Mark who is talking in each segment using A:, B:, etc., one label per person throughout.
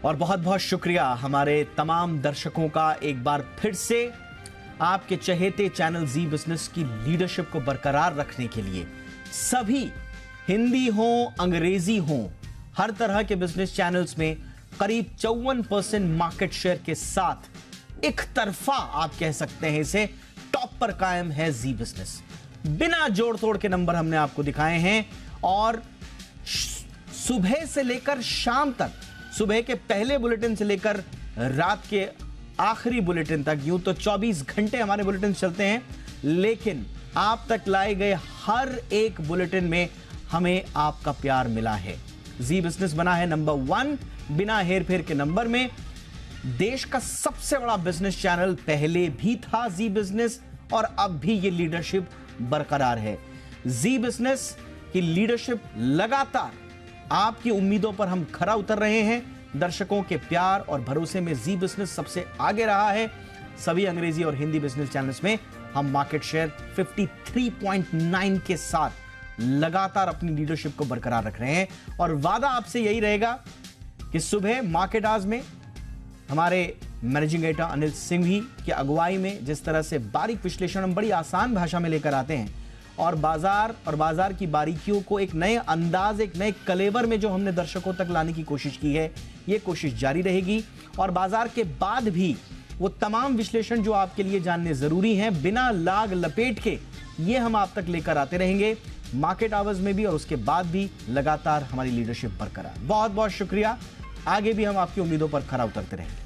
A: और बहुत बहुत शुक्रिया हमारे तमाम दर्शकों का एक बार फिर से आपके चहेते चैनल जी बिजनेस की लीडरशिप को बरकरार रखने के लिए। सभी हिंदी हो अंग्रेजी हो, हर तरह के बिजनेस चैनल्स में करीब 54% मार्केट शेयर के साथ एक तरफा आप कह सकते हैं इसे टॉप पर कायम है जी बिजनेस। बिना जोड़ तोड़ के नंबर हमने आपको दिखाए हैं और सुबह से लेकर शाम तक, सुबह के पहले बुलेटिन से लेकर रात के आखिरी बुलेटिन तक, यूं तो 24 घंटे हमारे बुलेटिन चलते हैं, लेकिन आप तक लाए गए हर एक बुलेटिन में हमें आपका प्यार मिला है। जी बिजनेस बना है नंबर 1 बिना हेरफेर के नंबर में। देश का सबसे बड़ा बिजनेस चैनल पहले भी था जी बिजनेस और अब भी ये लीडरशिप बरकरार है। जी बिजनेस की लीडरशिप लगातार आपकी उम्मीदों पर हम खरा उतर रहे हैं। दर्शकों के प्यार और भरोसे में जी बिजनेस सबसे आगे रहा है। सभी अंग्रेजी और हिंदी बिजनेस चैनल्स में हम मार्केट शेयर 53.9 के साथ लगातार अपनी लीडरशिप को बरकरार रख रहे हैं और वादा आपसे यही रहेगा कि सुबह मार्केट आज में हमारे मैनेजिंग एडिटर अनिल सिंघवी की अगुवाई में जिस तरह से बारीक विश्लेषण हम बड़ी आसान भाषा में लेकर आते हैं और बाजार की बारीकियों को एक नए अंदाज, एक नए कलेवर में जो हमने दर्शकों तक लाने की कोशिश की है, ये कोशिश जारी रहेगी। और बाजार के बाद भी वो तमाम विश्लेषण जो आपके लिए जानने जरूरी हैं, बिना लाग लपेट के ये हम आप तक लेकर आते रहेंगे, मार्केट आवर्स में भी और उसके बाद भी लगातार हमारी लीडरशिप बरकरार। बहुत बहुत शुक्रिया। आगे भी हम आपकी उम्मीदों पर खरा उतरते रहेंगे।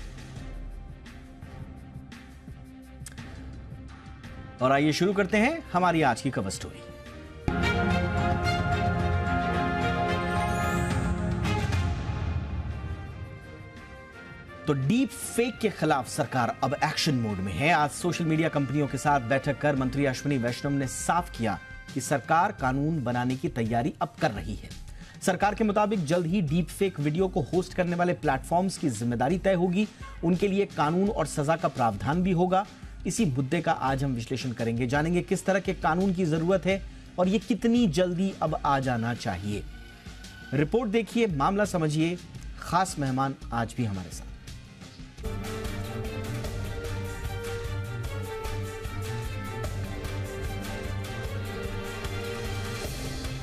A: और आइए शुरू करते हैं हमारी आज की कवर स्टोरी। तो डीप फेक के खिलाफ सरकार अब एक्शन मोड में है। आज सोशल मीडिया कंपनियों के साथ बैठक कर मंत्री अश्विनी वैष्णव ने साफ किया कि सरकार कानून बनाने की तैयारी अब कर रही है। सरकार के मुताबिक जल्द ही डीप फेक वीडियो को होस्ट करने वाले प्लेटफॉर्म्स की जिम्मेदारी तय होगी। उनके लिए कानून और सजा का प्रावधान भी होगा। इसी मुद्दे का आज हम विश्लेषण करेंगे, जानेंगे किस तरह के कानून की जरूरत है और ये कितनी जल्दी अब आ जाना चाहिए। रिपोर्ट देखिए, मामला समझिए। खास मेहमान आज भी हमारे साथ।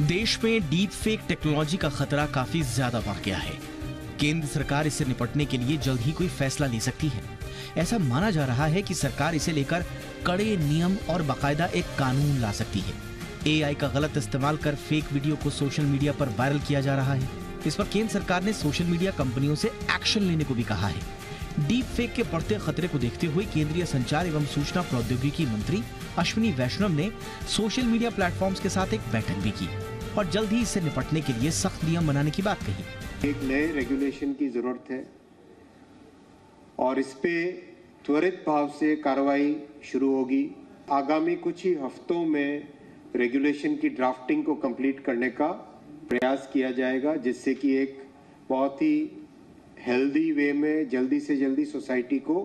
A: देश में डीप फेक टेक्नोलॉजी का खतरा काफी ज्यादा बढ़ गया है। केंद्र सरकार इससे निपटने के लिए जल्द ही कोई फैसला ले सकती है। ऐसा माना जा रहा है कि सरकार इसे लेकर कड़े नियम और बाकायदा एक कानून ला सकती है। एआई का गलत इस्तेमाल कर फेक वीडियो को सोशल मीडिया पर वायरल किया जा रहा है। इस पर केंद्र सरकार ने सोशल मीडिया कंपनियों से एक्शन लेने को भी कहा है। डीप फेक के बढ़ते खतरे को देखते हुए केंद्रीय संचार एवं सूचना प्रौद्योगिकी मंत्री अश्विनी वैष्णव ने सोशल मीडिया प्लेटफॉर्म्स के साथ एक बैठक भी की और जल्द ही इससे निपटने के लिए सख्त नियम बनाने की बात कही।
B: एक नए रेगुलेशन की जरूरत है और इस पे त्वरित भाव से कार्रवाई शुरू होगी। आगामी कुछ ही हफ्तों में रेगुलेशन की ड्राफ्टिंग को कंप्लीट करने का प्रयास किया जाएगा, जिससे कि एक बहुत ही हेल्दी वे में जल्दी से जल्दी सोसाइटी को,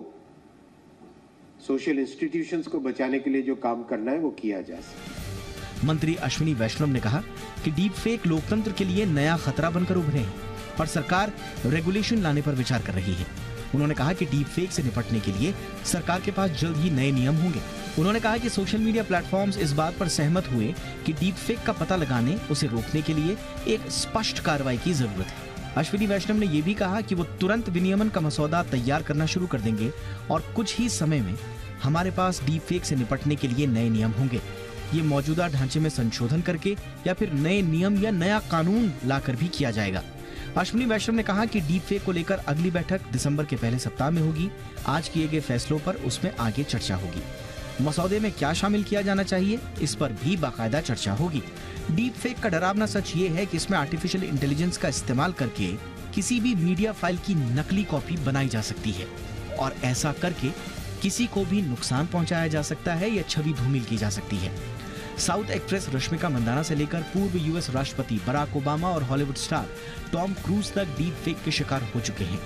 B: सोशल इंस्टीट्यूशंस को बचाने के लिए जो काम करना है वो किया जा सके।
A: मंत्री अश्विनी वैष्णव ने कहा कि डीप फेक लोकतंत्र के लिए नया खतरा बनकर उभरे हैं और सरकार रेगुलेशन लाने पर विचार कर रही है। उन्होंने कहा कि डीप फेक से निपटने के लिए सरकार के पास जल्द ही नए नियम होंगे। उन्होंने कहा कि सोशल मीडिया प्लेटफॉर्म्स इस बात पर सहमत हुए कि डीप फेक का पता लगाने, उसे रोकने के लिए एक स्पष्ट कार्रवाई की जरूरत है। अश्विनी वैष्णव ने यह भी कहा कि वो तुरंत विनियमन का मसौदा तैयार करना शुरू कर देंगे और कुछ ही समय में हमारे पास डीप फेक से निपटने के लिए नए नियम होंगे। ये मौजूदा ढांचे में संशोधन करके या फिर नए नियम या नया कानून लाकर भी किया जाएगा। अश्विनी वैष्णव ने कहा कि डीप फेक को लेकर अगली बैठक दिसंबर के पहले सप्ताह में होगी। आज किए गए फैसलों पर उसमें आगे चर्चा होगी। मसौदे में क्या शामिल किया जाना चाहिए, इस पर भी बाकायदा चर्चा होगी। डीप फेक का डरावना सच ये है कि इसमें आर्टिफिशियल इंटेलिजेंस का इस्तेमाल करके किसी भी मीडिया फाइल की नकली कॉपी बनाई जा सकती है और ऐसा करके किसी को भी नुकसान पहुंचाया जा सकता है या छवि धूमिल की जा सकती है। साउथ एक्ट्रेस रश्मिका मंदाना से लेकर पूर्व यूएस राष्ट्रपति बराक ओबामा और हॉलीवुड स्टार टॉम क्रूज तक डीप फेक के शिकार हो चुके हैं।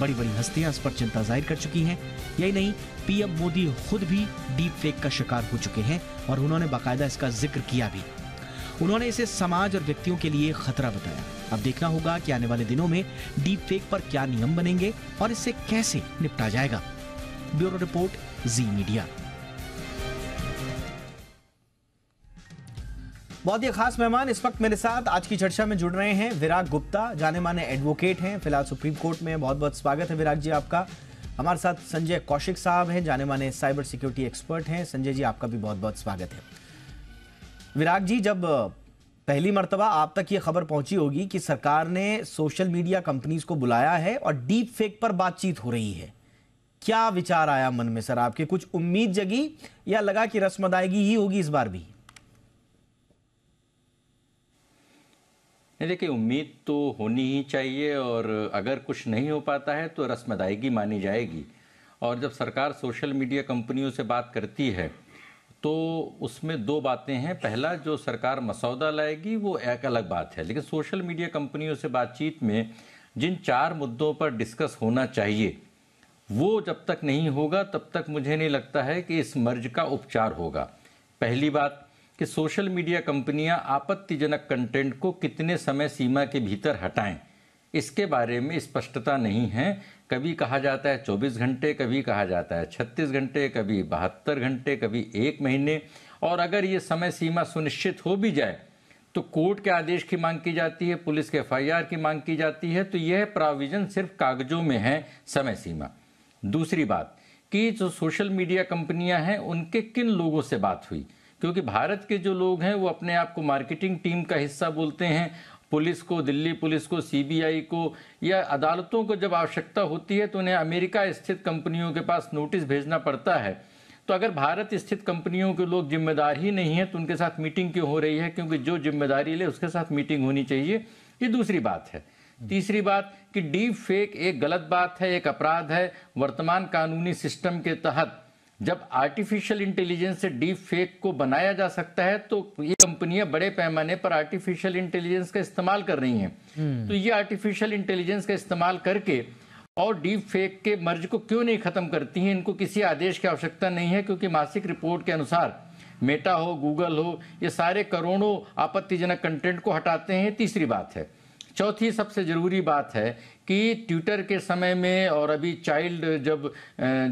A: बड़ी बड़ी हस्तियां इस पर चिंता जाहिर कर चुकी हैं। यही नहीं, पीएम मोदी खुद भी डीप फेक का शिकार हो चुके हैं और उन्होंने बाकायदा इसका जिक्र किया भी। उन्होंने इसे समाज और व्यक्तियों के लिए खतरा बताया। अब देखना होगा कि आने वाले दिनों में डीप फेक पर क्या नियम बनेंगे और इससे कैसे निपटा जाएगा। Bureau report, Zee media. बहुत ही खास मेहमान इस वक्त मेरे साथ आज की चर्चा में जुड़ रहे हैं। विराग गुप्ता जाने माने एडवोकेट हैं, फिलहाल सुप्रीम कोर्ट में। बहुत बहुत स्वागत है विराग जी आपका। हमारे साथ संजय कौशिक साहब हैं, जाने माने साइबर सिक्योरिटी एक्सपर्ट हैं। संजय जी आपका भी बहुत बहुत स्वागत है। विराग जी, जब पहली मर्तबा आप तक ये खबर पहुंची होगी कि सरकार ने सोशल मीडिया कंपनीज को बुलाया है और डीप फेक पर बातचीत हो रही है, क्या विचार आया मन में सर आपके? कुछ उम्मीद जगी या लगा कि रस्म अदायगी ही होगी इस बार भी?
C: देखिए, उम्मीद तो होनी ही चाहिए और अगर कुछ नहीं हो पाता है तो रस्म अदायगी मानी जाएगी। और जब सरकार सोशल मीडिया कंपनियों से बात करती है तो उसमें दो बातें हैं। पहला, जो सरकार मसौदा लाएगी वो एक अलग बात है, लेकिन सोशल मीडिया कंपनियों से बातचीत में जिन 4 मुद्दों पर डिस्कस होना चाहिए वो जब तक नहीं होगा तब तक मुझे नहीं लगता है कि इस मर्ज का उपचार होगा। पहली बात कि सोशल मीडिया कंपनियां आपत्तिजनक कंटेंट को कितने समय सीमा के भीतर हटाएं, इसके बारे में स्पष्टता नहीं है। कभी कहा जाता है 24 घंटे, कभी कहा जाता है 36 घंटे, कभी 72 घंटे, कभी 1 महीने। और अगर ये समय सीमा सुनिश्चित हो भी जाए तो कोर्ट के आदेश की मांग की जाती है, पुलिस के FIR की मांग की जाती है, तो यह प्रोविजन सिर्फ कागजों में है, समय सीमा। दूसरी बात कि जो सोशल मीडिया कंपनियां हैं उनके किन लोगों से बात हुई, क्योंकि भारत के जो लोग हैं वो अपने आप को मार्केटिंग टीम का हिस्सा बोलते हैं। पुलिस को, दिल्ली पुलिस को, CBI को या अदालतों को जब आवश्यकता होती है तो उन्हें अमेरिका स्थित कंपनियों के पास नोटिस भेजना पड़ता है। तो अगर भारत स्थित कंपनियों के लोग जिम्मेदार ही नहीं है तो उनके साथ मीटिंग क्यों हो रही है? क्योंकि जो जिम्मेदारी ले उसके साथ मीटिंग होनी चाहिए। ये दूसरी बात है। तीसरी बात कि डीप फेक एक गलत बात है, एक अपराध है। वर्तमान कानूनी सिस्टम के तहत जब आर्टिफिशियल इंटेलिजेंस से डीप फेक को बनाया जा सकता है तो ये कंपनियां बड़े पैमाने पर आर्टिफिशियल इंटेलिजेंस का इस्तेमाल कर रही हैं। तो ये आर्टिफिशियल इंटेलिजेंस का इस्तेमाल करके और डीप फेक के मर्ज को क्यों नहीं खत्म करती हैं? इनको किसी आदेश की आवश्यकता नहीं है, क्योंकि मासिक रिपोर्ट के अनुसार मेटा हो, गूगल हो, ये सारे करोड़ों आपत्तिजनक कंटेंट को हटाते हैं। तीसरी बात है। चौथी सबसे ज़रूरी बात है कि ट्विटर के समय में और अभी चाइल्ड जब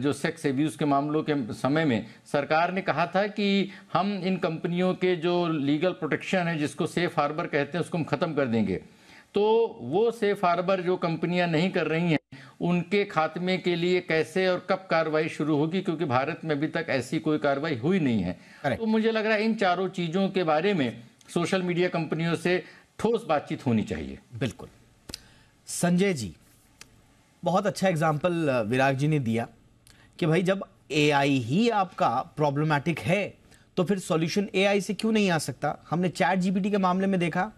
C: जो सेक्स एब्यूज़ के मामलों के समय में सरकार ने कहा था कि हम इन कंपनियों के जो लीगल प्रोटेक्शन है, जिसको सेफ हार्बर कहते हैं, उसको हम ख़त्म कर देंगे। तो वो सेफ हार्बर जो कंपनियां नहीं कर रही हैं उनके खात्मे के लिए कैसे और कब कार्रवाई शुरू होगी, क्योंकि भारत में अभी तक ऐसी कोई कार्रवाई हुई नहीं है। तो मुझे लग रहा है इन चारों चीज़ों के बारे में सोशल मीडिया कंपनियों से ठोस बातचीत होनी चाहिए।
A: बिल्कुल। संजय जी, बहुत अच्छा एग्जाम्पल विराग जी ने दिया कि भाई जब AI ही आपका प्रॉब्लमैटिक है तो फिर सॉल्यूशन AI से क्यों नहीं आ सकता? हमने ChatGPT के मामले में देखा।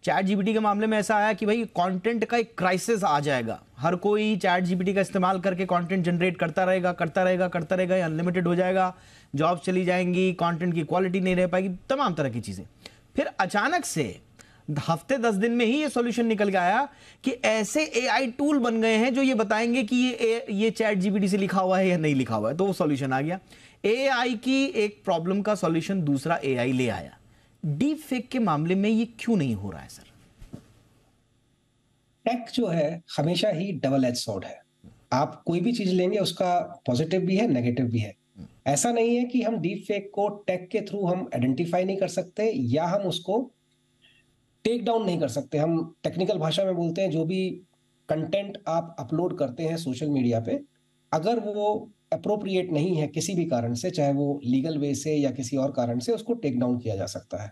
A: ChatGPT के मामले में ऐसा आया कि भाई कंटेंट का एक क्राइसिस आ जाएगा, हर कोई ChatGPT का इस्तेमाल करके कंटेंट जनरेट करता रहेगा, अनलिमिटेड हो जाएगा, जॉब चली जाएंगी, कंटेंट की क्वालिटी नहीं रह पाएगी, तमाम तरह की चीजें। फिर अचानक से हफ्ते 10 दिन में ही ये सॉल्यूशन निकल के आया कि ऐसे AI टूल बन गए हैं जो ये बताएंगे कि ये ChatGPT से लिखा हुआ है या नहीं लिखा हुआ है, तो वो सॉल्यूशन आ गया। AI की एक प्रॉब्लम का सॉल्यूशन दूसरा AI ले आया। डीप फेक के मामले में ये क्यों नहीं हो रहा है सर?
D: टेक जो है हमेशा ही डबल एज सॉर्ड है। आप कोई भी चीज लेंगे उसका पॉजिटिव भी है, नेगेटिव भी है। ऐसा नहीं है कि हम डीप फेक को टेक के थ्रू हम आइडेंटिफाई नहीं कर सकते या हम उसको टेक डाउन नहीं कर सकते। हम टेक्निकल भाषा में बोलते हैं जो भी कंटेंट आप अपलोड करते हैं सोशल मीडिया पे, अगर वो अप्रोप्रिएट नहीं है किसी भी कारण से, चाहे वो लीगल वे से या किसी और कारण से, उसको टेक डाउन किया जा सकता है।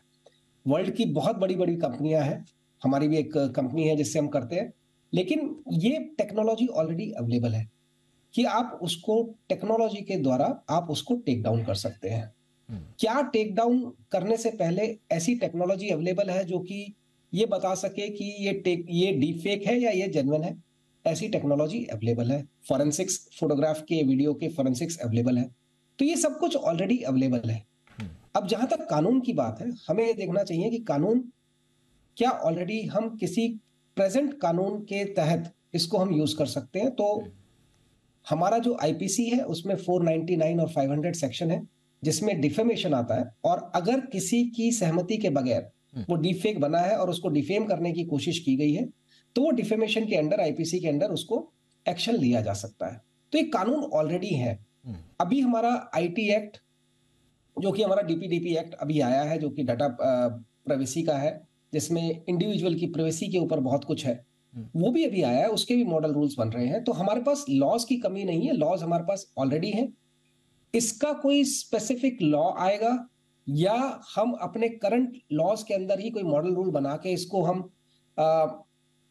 D: वर्ल्ड की बहुत बड़ी बड़ी कंपनियां हैं, हमारी भी एक कंपनी है जिससे हम करते हैं, लेकिन ये टेक्नोलॉजी ऑलरेडी अवेलेबल है कि आप उसको टेक्नोलॉजी के द्वारा आप उसको टेक डाउन कर सकते हैं। क्या टेक डाउन करने से पहले ऐसी टेक्नोलॉजी अवेलेबल है जो कि ये बता सके कि ये डीप फेक है या ये जेन्युइन है? ऐसी टेक्नोलॉजी अवेलेबल है। फॉरेंसिक्स, फोटोग्राफ के, वीडियो के फॉरेंसिक्स अवेलेबल है। तो ये सब कुछ ऑलरेडी अवेलेबल है। अब जहां तक कानून की बात है, हमें ये देखना चाहिए कि कानून क्या ऑलरेडी हम किसी प्रेजेंट कानून के तहत इसको हम यूज कर सकते हैं। तो हमारा जो IPC है उसमें 499 और 500 सेक्शन है जिसमें डिफेमेशन आता है, और अगर किसी की सहमति के बगैर वो डीप फेक बना है और उसको डिफेम करने की कोशिश की गई है, तो वो डिफेमेशन के अंडर, आईपीसी के अंडर उसको एक्शन लिया जा सकता है। तो एक कानून ऑलरेडी है। अभी हमारा आईटी एक्ट, जो कि हमारा डीपीडीपी एक्ट अभी आया है, जो कि डाटा प्राइवेसी का है, जिसमें इंडिविजुअल की प्राइवेसी के ऊपर बहुत कुछ है, वो भी अभी आया है, उसके भी मॉडल रूल्स बन रहे हैं। तो हमारे पास लॉज की कमी नहीं है, लॉज हमारे पास ऑलरेडी है। इसका कोई स्पेसिफिक लॉ आएगा या हम अपने करंट लॉज के अंदर ही कोई मॉडल रूल बना के इसको हम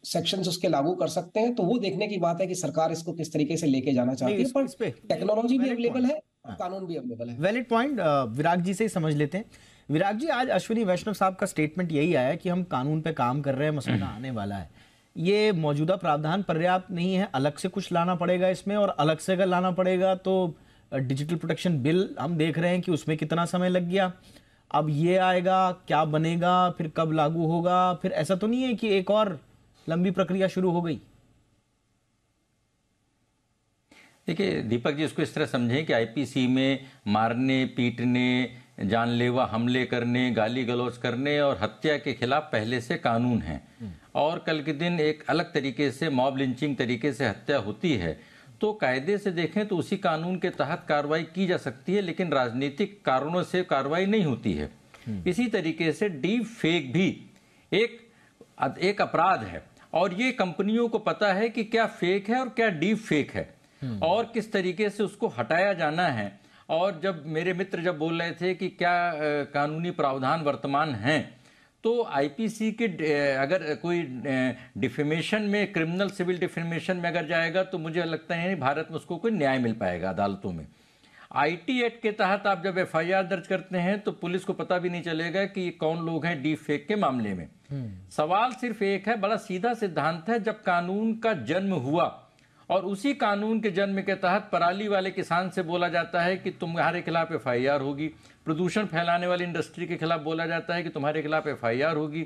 D: सेक्शंस उसके लागू कर सकते हैं, तो वो देखने की बात है कि सरकार इसको किस तरीके से लेके जाना चाहती है। पर टेक्नोलॉजी भी अवेलेबल है, कानून भी अवेलेबल है।
A: Valid point. विराग जी से ही समझ लेते हैं। विराग जी, आज अश्विनी वैष्णव साहब का स्टेटमेंट यही आया कि हम कानून पे काम कर रहे हैं, मसौदा आने वाला है। ये मौजूदा प्रावधान पर्याप्त नहीं है, अलग से कुछ लाना पड़ेगा इसमें, और अलग से अगर लाना पड़ेगा तो डिजिटल प्रोटेक्शन बिल हम देख रहे हैं कि उसमें कितना समय लग गया। अब ये आएगा, क्या बनेगा, फिर कब लागू होगा, फिर ऐसा तो नहीं है कि एक और लंबी प्रक्रिया शुरू हो गई?
C: देखिए दीपक जी, इसको इस तरह समझें कि आईपीसी में मारने, पीटने, जानलेवा हमले करने, गाली गलौज करने और हत्या के खिलाफ पहले से कानून है, और कल के दिन एक अलग तरीके से मॉब लिंचिंग तरीके से हत्या होती है, तो कायदे से देखें तो उसी कानून के तहत कार्रवाई की जा सकती है, लेकिन राजनीतिक कारणों से कार्रवाई नहीं होती है। इसी तरीके से डीप फेक भी एक अपराध है, और ये कंपनियों को पता है कि क्या फेक है और क्या डीप फेक है, और किस तरीके से उसको हटाया जाना है। और जब मेरे मित्र जब बोल रहे थे कि क्या कानूनी प्रावधान वर्तमान हैं, तो आईपीसी के अगर कोई डिफेमेशन में, क्रिमिनल सिविल डिफेमेशन में अगर जाएगा, तो मुझे लगता है भारत में उसको कोई न्याय मिल पाएगा अदालतों में। आईटी एक्ट के तहत आप जब एफआईआर दर्ज करते हैं तो पुलिस को पता भी नहीं चलेगा कि ये कौन लोग हैं डीप फेक के मामले में। सवाल सिर्फ एक है, बड़ा सीधा सिद्धांत है, जब कानून का जन्म हुआ और उसी कानून के जन्म के तहत पराली वाले किसान से बोला जाता है कि तुम्हारे खिलाफ एफआईआर होगी, प्रदूषण फैलाने वाली इंडस्ट्री के खिलाफ बोला जाता है कि तुम्हारे खिलाफ एफआईआर होगी,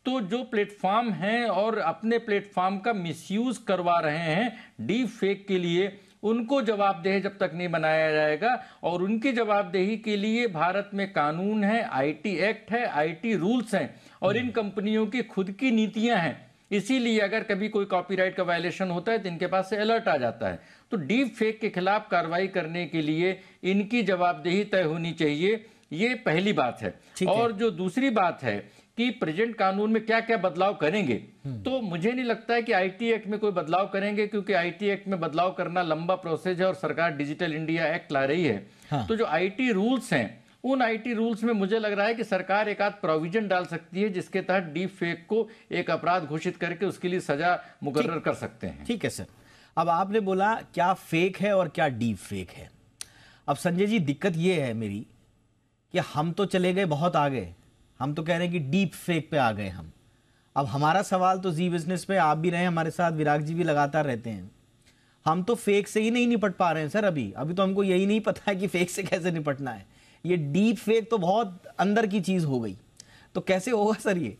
C: तो जो प्लेटफॉर्म हैं और अपने प्लेटफॉर्म का मिसयूज करवा रहे हैं डीप फेक के लिए, उनको जवाबदेह जब तक नहीं बनाया जाएगा, और उनकी जवाबदेही के लिए भारत में कानून है, आईटी एक्ट है, आईटी रूल्स हैं, और इन कंपनियों की खुद की नीतियां हैं। इसीलिए अगर कभी कोई कॉपीराइट का वायलेशन होता है तो इनके पास से अलर्ट आ जाता है। तो डीप फेक के खिलाफ कार्रवाई करने के लिए इनकी जवाबदेही तय होनी चाहिए, ये पहली बात है। और जो दूसरी बात है कि प्रेजेंट कानून में क्या क्या बदलाव करेंगे, तो मुझे नहीं लगता है कि आईटी एक्ट में कोई बदलाव करेंगे, क्योंकि आईटी एक्ट में बदलाव करना लंबा प्रोसेस है और सरकार डिजिटल इंडिया एक्ट ला रही है। हाँ। तो जो आईटी रूल्स हैं, उन आईटी रूल्स में मुझे लग रहा है कि सरकार एक आध प्रोविजन डाल सकती है जिसके तहत डीप फेक को एक अपराध घोषित करके उसके लिए सजा मुकर्रर कर सकते हैं।
A: ठीक है सर। अब आपने बोला क्या फेक है और क्या डीप फेक है। अब संजय जी, दिक्कत ये है मेरी कि हम तो चले गए बहुत आगे, हम तो कह रहे हैं कि डीप फेक पे आ गए हम। अब हमारा सवाल तो जी बिजनेस पे, आप भी रहे हमारे साथ, विराग जी भी लगातार रहते हैं, हम तो फेक से ही नहीं निपट पा रहे हैं सर। अभी तो हमको यही नहीं पता है कि फेक से कैसे निपटना है। ये डीप फेक तो बहुत अंदर की चीज हो गई, तो कैसे होगा सर ये?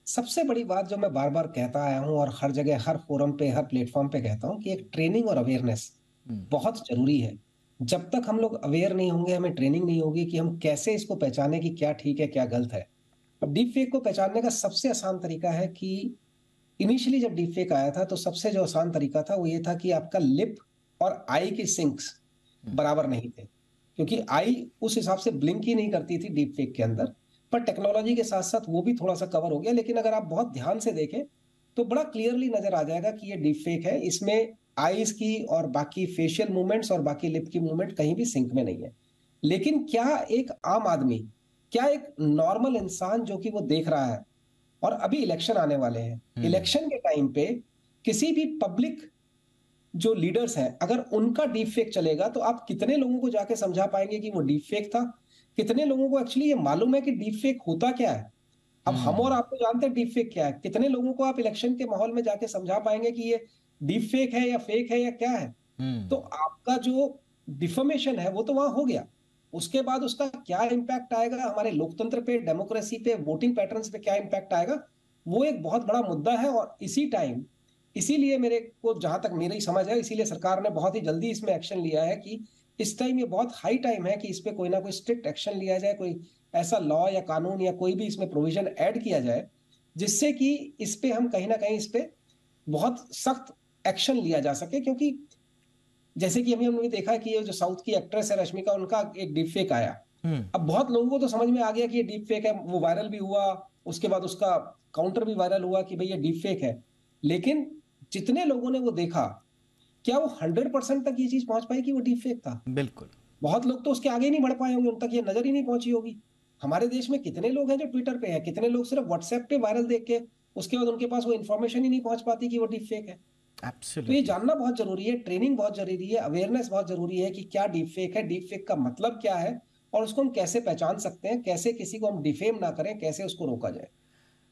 D: सबसे बड़ी बात जो मैं बार बार कहता आया हूं और हर जगह, हर फोरम पे, हर प्लेटफॉर्म पे कहता हूं कि एक ट्रेनिंग और अवेयरनेस बहुत जरूरी है। जब तक हम लोग अवेयर नहीं होंगे, हमें ट्रेनिंग नहीं होगी कि हम कैसे इसको पहचाने कि क्या ठीक है क्या गलत है। अब डीप फेक को पहचानने का सबसे आसान तरीका है कि इनिशियली जब डीप फेक आया था तो सबसे जो आसान तरीका था वो ये था कि आपका लिप और आई की सिंक्स बराबर नहीं थे, क्योंकि आई उस हिसाब से ब्लिंक ही नहीं करती थी डीप फेक के अंदर। पर टेक्नोलॉजी के साथ साथ वो भी थोड़ा सा कवर हो गया, लेकिन अगर आप बहुत ध्यान से देखें तो बड़ा क्लियरली नजर आ जाएगा कि ये डीप फेक है। इसमें आईज की और बाकी फेशियल मूवमेंट्स और बाकी लिप की मूवमेंट कहीं भी सिंक में नहीं है। लेकिन क्या एक आम आदमी, क्या एक नॉर्मल इंसान जो कि वो देख रहा है, और अभी इलेक्शन आने वाले हैं, इलेक्शन के टाइम पे किसी भी पब्लिक जो लीडर्स हैं, अगर उनका डीप फेक चलेगा तो आप कितने लोगों को जाके समझा पाएंगे कि वो डीप फेक था? कितने लोगों को एक्चुअली ये मालूम है कि डीप फेक होता क्या है? अब हम और आप तो जानते हैं डीप फेक क्या है। कितने लोगों को आप इलेक्शन के माहौल में जाके समझा पाएंगे कि ये डीप फेक है या फेक है या क्या है? तो आपका जो डिफॉर्मेशन है वो तो वहां हो गया। उसके बाद उसका क्या इंपैक्ट आएगा हमारे लोकतंत्र पे, डेमोक्रेसी पे, वोटिंग पैटर्न्स पे क्या इंपैक्ट आएगा, वो एक बहुत बड़ा मुद्दा है। और इसीलिए मेरे को, जहां तक मेरी समझ है, इसीलिए सरकार ने बहुत ही जल्दी इसमें एक्शन लिया है कि इस टाइम ये बहुत हाई टाइम है कि इस पे कोई ना कोई स्ट्रिक्ट एक्शन लिया जाए, कोई ऐसा लॉ या कानून या कोई भी इसमें प्रोविजन ऐड किया जाए जिससे कि इस पे हम कहीं ना कहीं इस पे बहुत सख्त एक्शन लिया जा सके। क्योंकि जैसे कि हमने देखा कि ये जो साउथ की एक्ट्रेस है रश्मिका, उनका एक डीप फेक आया। अब बहुत लोगों को तो समझ में आ गया कि ये डीप फेक है, वो वायरल भी हुआ, उसके बाद उसका काउंटर भी वायरल हुआ कि भाई ये डीप फेक है। लेकिन जितने लोगों ने वो देखा, क्या वो 100% तक ये चीज पहुंच पाई कि वो डीप फेक था?
A: बिल्कुल।
D: बहुत लोग तो उसके आगे ही नहीं बढ़ पाए होंगे, उन तक ये नजर ही नहीं पहुंची होगी। हमारे देश में कितने लोग हैं जो ट्विटर पे हैं, कितने लोग सिर्फ व्हाट्सएप पे वायरल देख के उसके बाद उनके पास वो इन्फॉर्मेशन ही नहीं पहुंच पाती कि वो डीप फेक है। तो ये जानना बहुत जरूरी है, ट्रेनिंग बहुत जरूरी है, अवेयरनेस बहुत जरूरी है कि क्या डीप फेक है, डीप फेक का मतलब क्या है और उसको हम कैसे पहचान सकते हैं, कैसे किसी को हम डिफेम ना करें, कैसे उसको रोका जाए।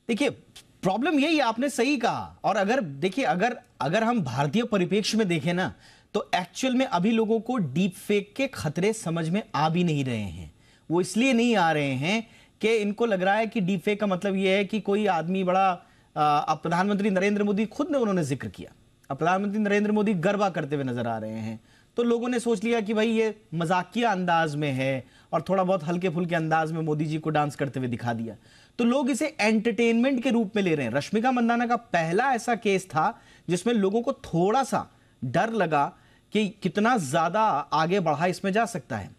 A: देखिए प्रॉब्लम यही, आपने सही कहा। और अगर देखिए अगर हम भारतीय परिप्रेक्ष्य में देखें ना, तो एक्चुअल में अभी लोगों को डीप फेक के खतरे समझ में आ भी नहीं रहे हैं। वो इसलिए नहीं आ रहे हैं कि इनको लग रहा है कि डीप फेक का मतलब यह है कि कोई आदमी बड़ा, अब प्रधानमंत्री नरेंद्र मोदी खुद ने उन्होंने जिक्र किया, अब प्रधानमंत्री नरेंद्र मोदी गरबा करते हुए नजर आ रहे हैं, तो लोगों ने सोच लिया कि भाई ये मजाकिया अंदाज में है और थोड़ा बहुत हल्के फुल्के अंदाज में मोदी जी को डांस करते हुए दिखा दिया, तो लोग इसे एंटरटेनमेंट के रूप में ले रहे हैं। रश्मिका मंदाना का पहला ऐसा केस था जिसमें लोगों को थोड़ा सा डर लगा कि कितना ज्यादा आगे बढ़ा इसमें जा सकता है।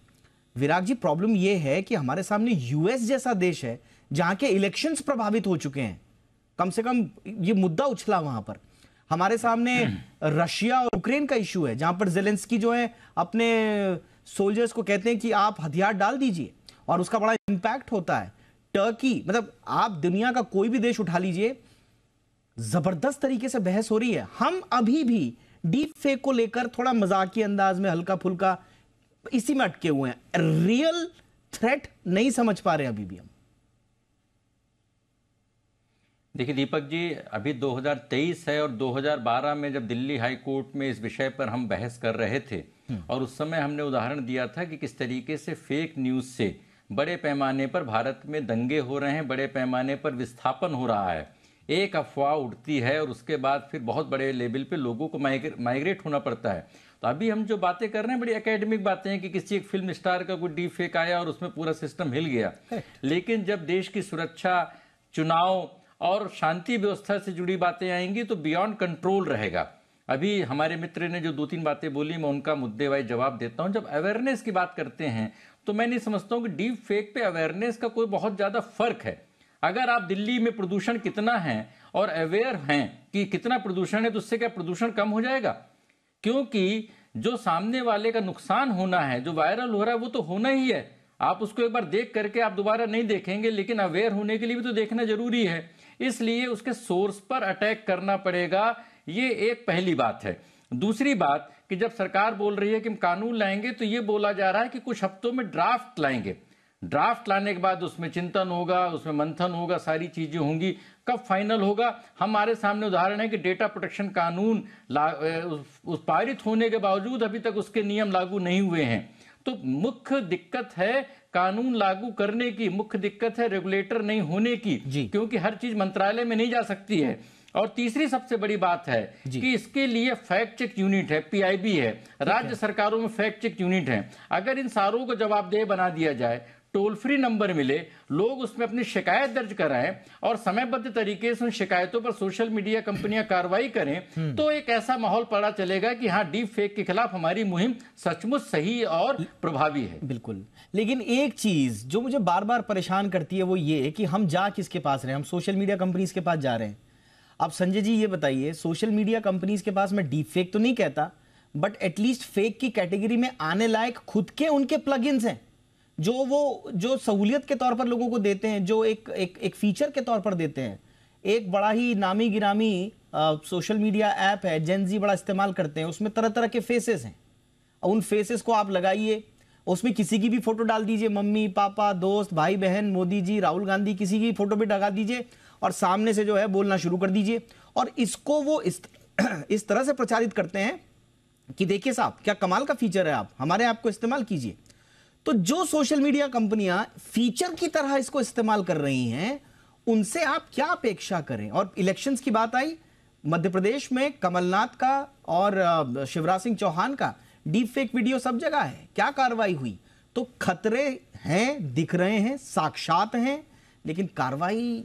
A: विराग जी, प्रॉब्लम यह है कि हमारे सामने यूएस जैसा देश है जहां के इलेक्शंस प्रभावित हो चुके हैं, कम से कम ये मुद्दा उछला वहां पर। हमारे सामने रशिया और यूक्रेन का इशू है जहां पर जेलेंस्की जो है अपने सोल्जर्स को कहते हैं कि आप हथियार डाल दीजिए और उसका बड़ा इंपैक्ट होता है। टर्की, मतलब आप दुनिया का कोई भी देश उठा लीजिए, जबरदस्त तरीके से बहस हो रही है। हम अभी भी डीप फेक को लेकर थोड़ा मजाकी अंदाज में हल्का फुल्का इसी में अटके हुए हैं, रियल थ्रेट नहीं समझ पा रहे अभी भी हम।
C: देखिए दीपक जी, अभी 2023 है और 2012 में जब दिल्ली हाई कोर्ट में इस विषय पर हम बहस कर रहे थे और उस समय हमने उदाहरण दिया था कि किस तरीके से फेक न्यूज से बड़े पैमाने पर भारत में दंगे हो रहे हैं, बड़े पैमाने पर विस्थापन हो रहा है। एक अफवाह उठती है और उसके बाद फिर बहुत बड़े लेवल पे लोगों को माइग्रेट होना पड़ता है। तो अभी हम जो बातें कर रहे हैं बड़ी एकेडमिक बातें हैं कि किसी एक फिल्म स्टार का कोई डीप फेक आया और उसमें पूरा सिस्टम हिल गया। लेकिन जब देश की सुरक्षा, चुनाव और शांति व्यवस्था से जुड़ी बातें आएंगी तो बियॉन्ड कंट्रोल रहेगा। अभी हमारे मित्र ने जो 2-3 बातें बोली, मैं उनका मुद्दे वाइज जवाब देता हूं। जब अवेयरनेस की बात करते हैं तो मैं नहीं समझता हूं कि डीप फेक पे अवेयरनेस का कोई बहुत ज्यादा फर्क है। अगर आप दिल्ली में प्रदूषण कितना है और अवेयर हैं कि कितना प्रदूषण है, तो उससे क्या प्रदूषण कम हो जाएगा? क्योंकि जो सामने वाले का नुकसान होना है, जो वायरल हो रहा है, वो तो होना ही है। आप उसको एक बार देख करके आप दोबारा नहीं देखेंगे, लेकिन अवेयर होने के लिए भी तो देखना जरूरी है। इसलिए उसके सोर्स पर अटैक करना पड़ेगा, ये एक पहली बात है। दूसरी बात कि जब सरकार बोल रही है कि हम कानून लाएंगे, तो ये बोला जा रहा है कि कुछ हफ्तों में ड्राफ्ट लाएंगे। ड्राफ्ट लाने के बाद उसमें चिंतन होगा, उसमें मंथन होगा, सारी चीजें होंगी। कब फाइनल होगा? हमारे सामने उदाहरण है कि डेटा प्रोटेक्शन कानून पारित होने के बावजूद अभी तक उसके नियम लागू नहीं हुए हैं। तो मुख्य दिक्कत है कानून लागू करने की, मुख्य दिक्कत है रेगुलेटर नहीं होने की, क्योंकि हर चीज मंत्रालय में नहीं जा सकती है। और तीसरी सबसे बड़ी बात है कि इसके लिए फैक्ट चेक यूनिट है, पीआईबी है, राज्य सरकारों में फैक्ट चेक यूनिट है। अगर इन सारों को जवाबदेह बना दिया जाए, टोल फ्री नंबर मिले, लोग उसमें अपनी शिकायत दर्ज कराएं और समयबद्ध तरीके से उन शिकायतों पर सोशल मीडिया कंपनियां कार्रवाई करें, तो एक ऐसा माहौल पड़ा चलेगा कि हाँ, डीप फेक के खिलाफ हमारी मुहिम सचमुच सही और प्रभावी है।
A: बिल्कुल। लेकिन एक चीज जो मुझे बार बार परेशान करती है वो ये कि हम जा किसके पास रहे? हम सोशल मीडिया कंपनीज के पास जा रहे हैं। अब संजय जी ये बताइए, सोशल मीडिया कंपनीज के पास मैं डीप फेक तो नहीं कहता, बट एटलीस्ट फेक की कैटेगरी में आने लायक खुद के उनके प्लगइन्स हैं जो सहूलियत के तौर पर लोगों को देते हैं, जो एक फीचर के तौर पर देते हैं। एक बड़ा ही नामी गिरामी सोशल मीडिया ऐप है, जेनजी बड़ा इस्तेमाल करते हैं, उसमें तरह तरह के फेसेस हैं। उन फेसेस को आप लगाइए, उसमें किसी की भी फोटो डाल दीजिए, मम्मी पापा दोस्त भाई बहन, मोदी जी, राहुल गांधी, किसी की फोटो भी लगा दीजिए और सामने से जो है बोलना शुरू कर दीजिए। और इसको वो इस तरह से प्रचारित करते हैं कि देखिए साहब क्या कमाल का फीचर है, आप हमारे ऐप को इस्तेमाल कीजिए। तो जो सोशल मीडिया कंपनियां फीचर की तरह इसको इस्तेमाल कर रही हैं, उनसे आप क्या अपेक्षा करें? और इलेक्शंस की बात आई, मध्य प्रदेश में कमलनाथ का और शिवराज सिंह चौहान का डीप फेक वीडियो सब जगह है, क्या कार्रवाई हुई? तो खतरे हैं, दिख रहे हैं, साक्षात हैं, लेकिन कार्रवाई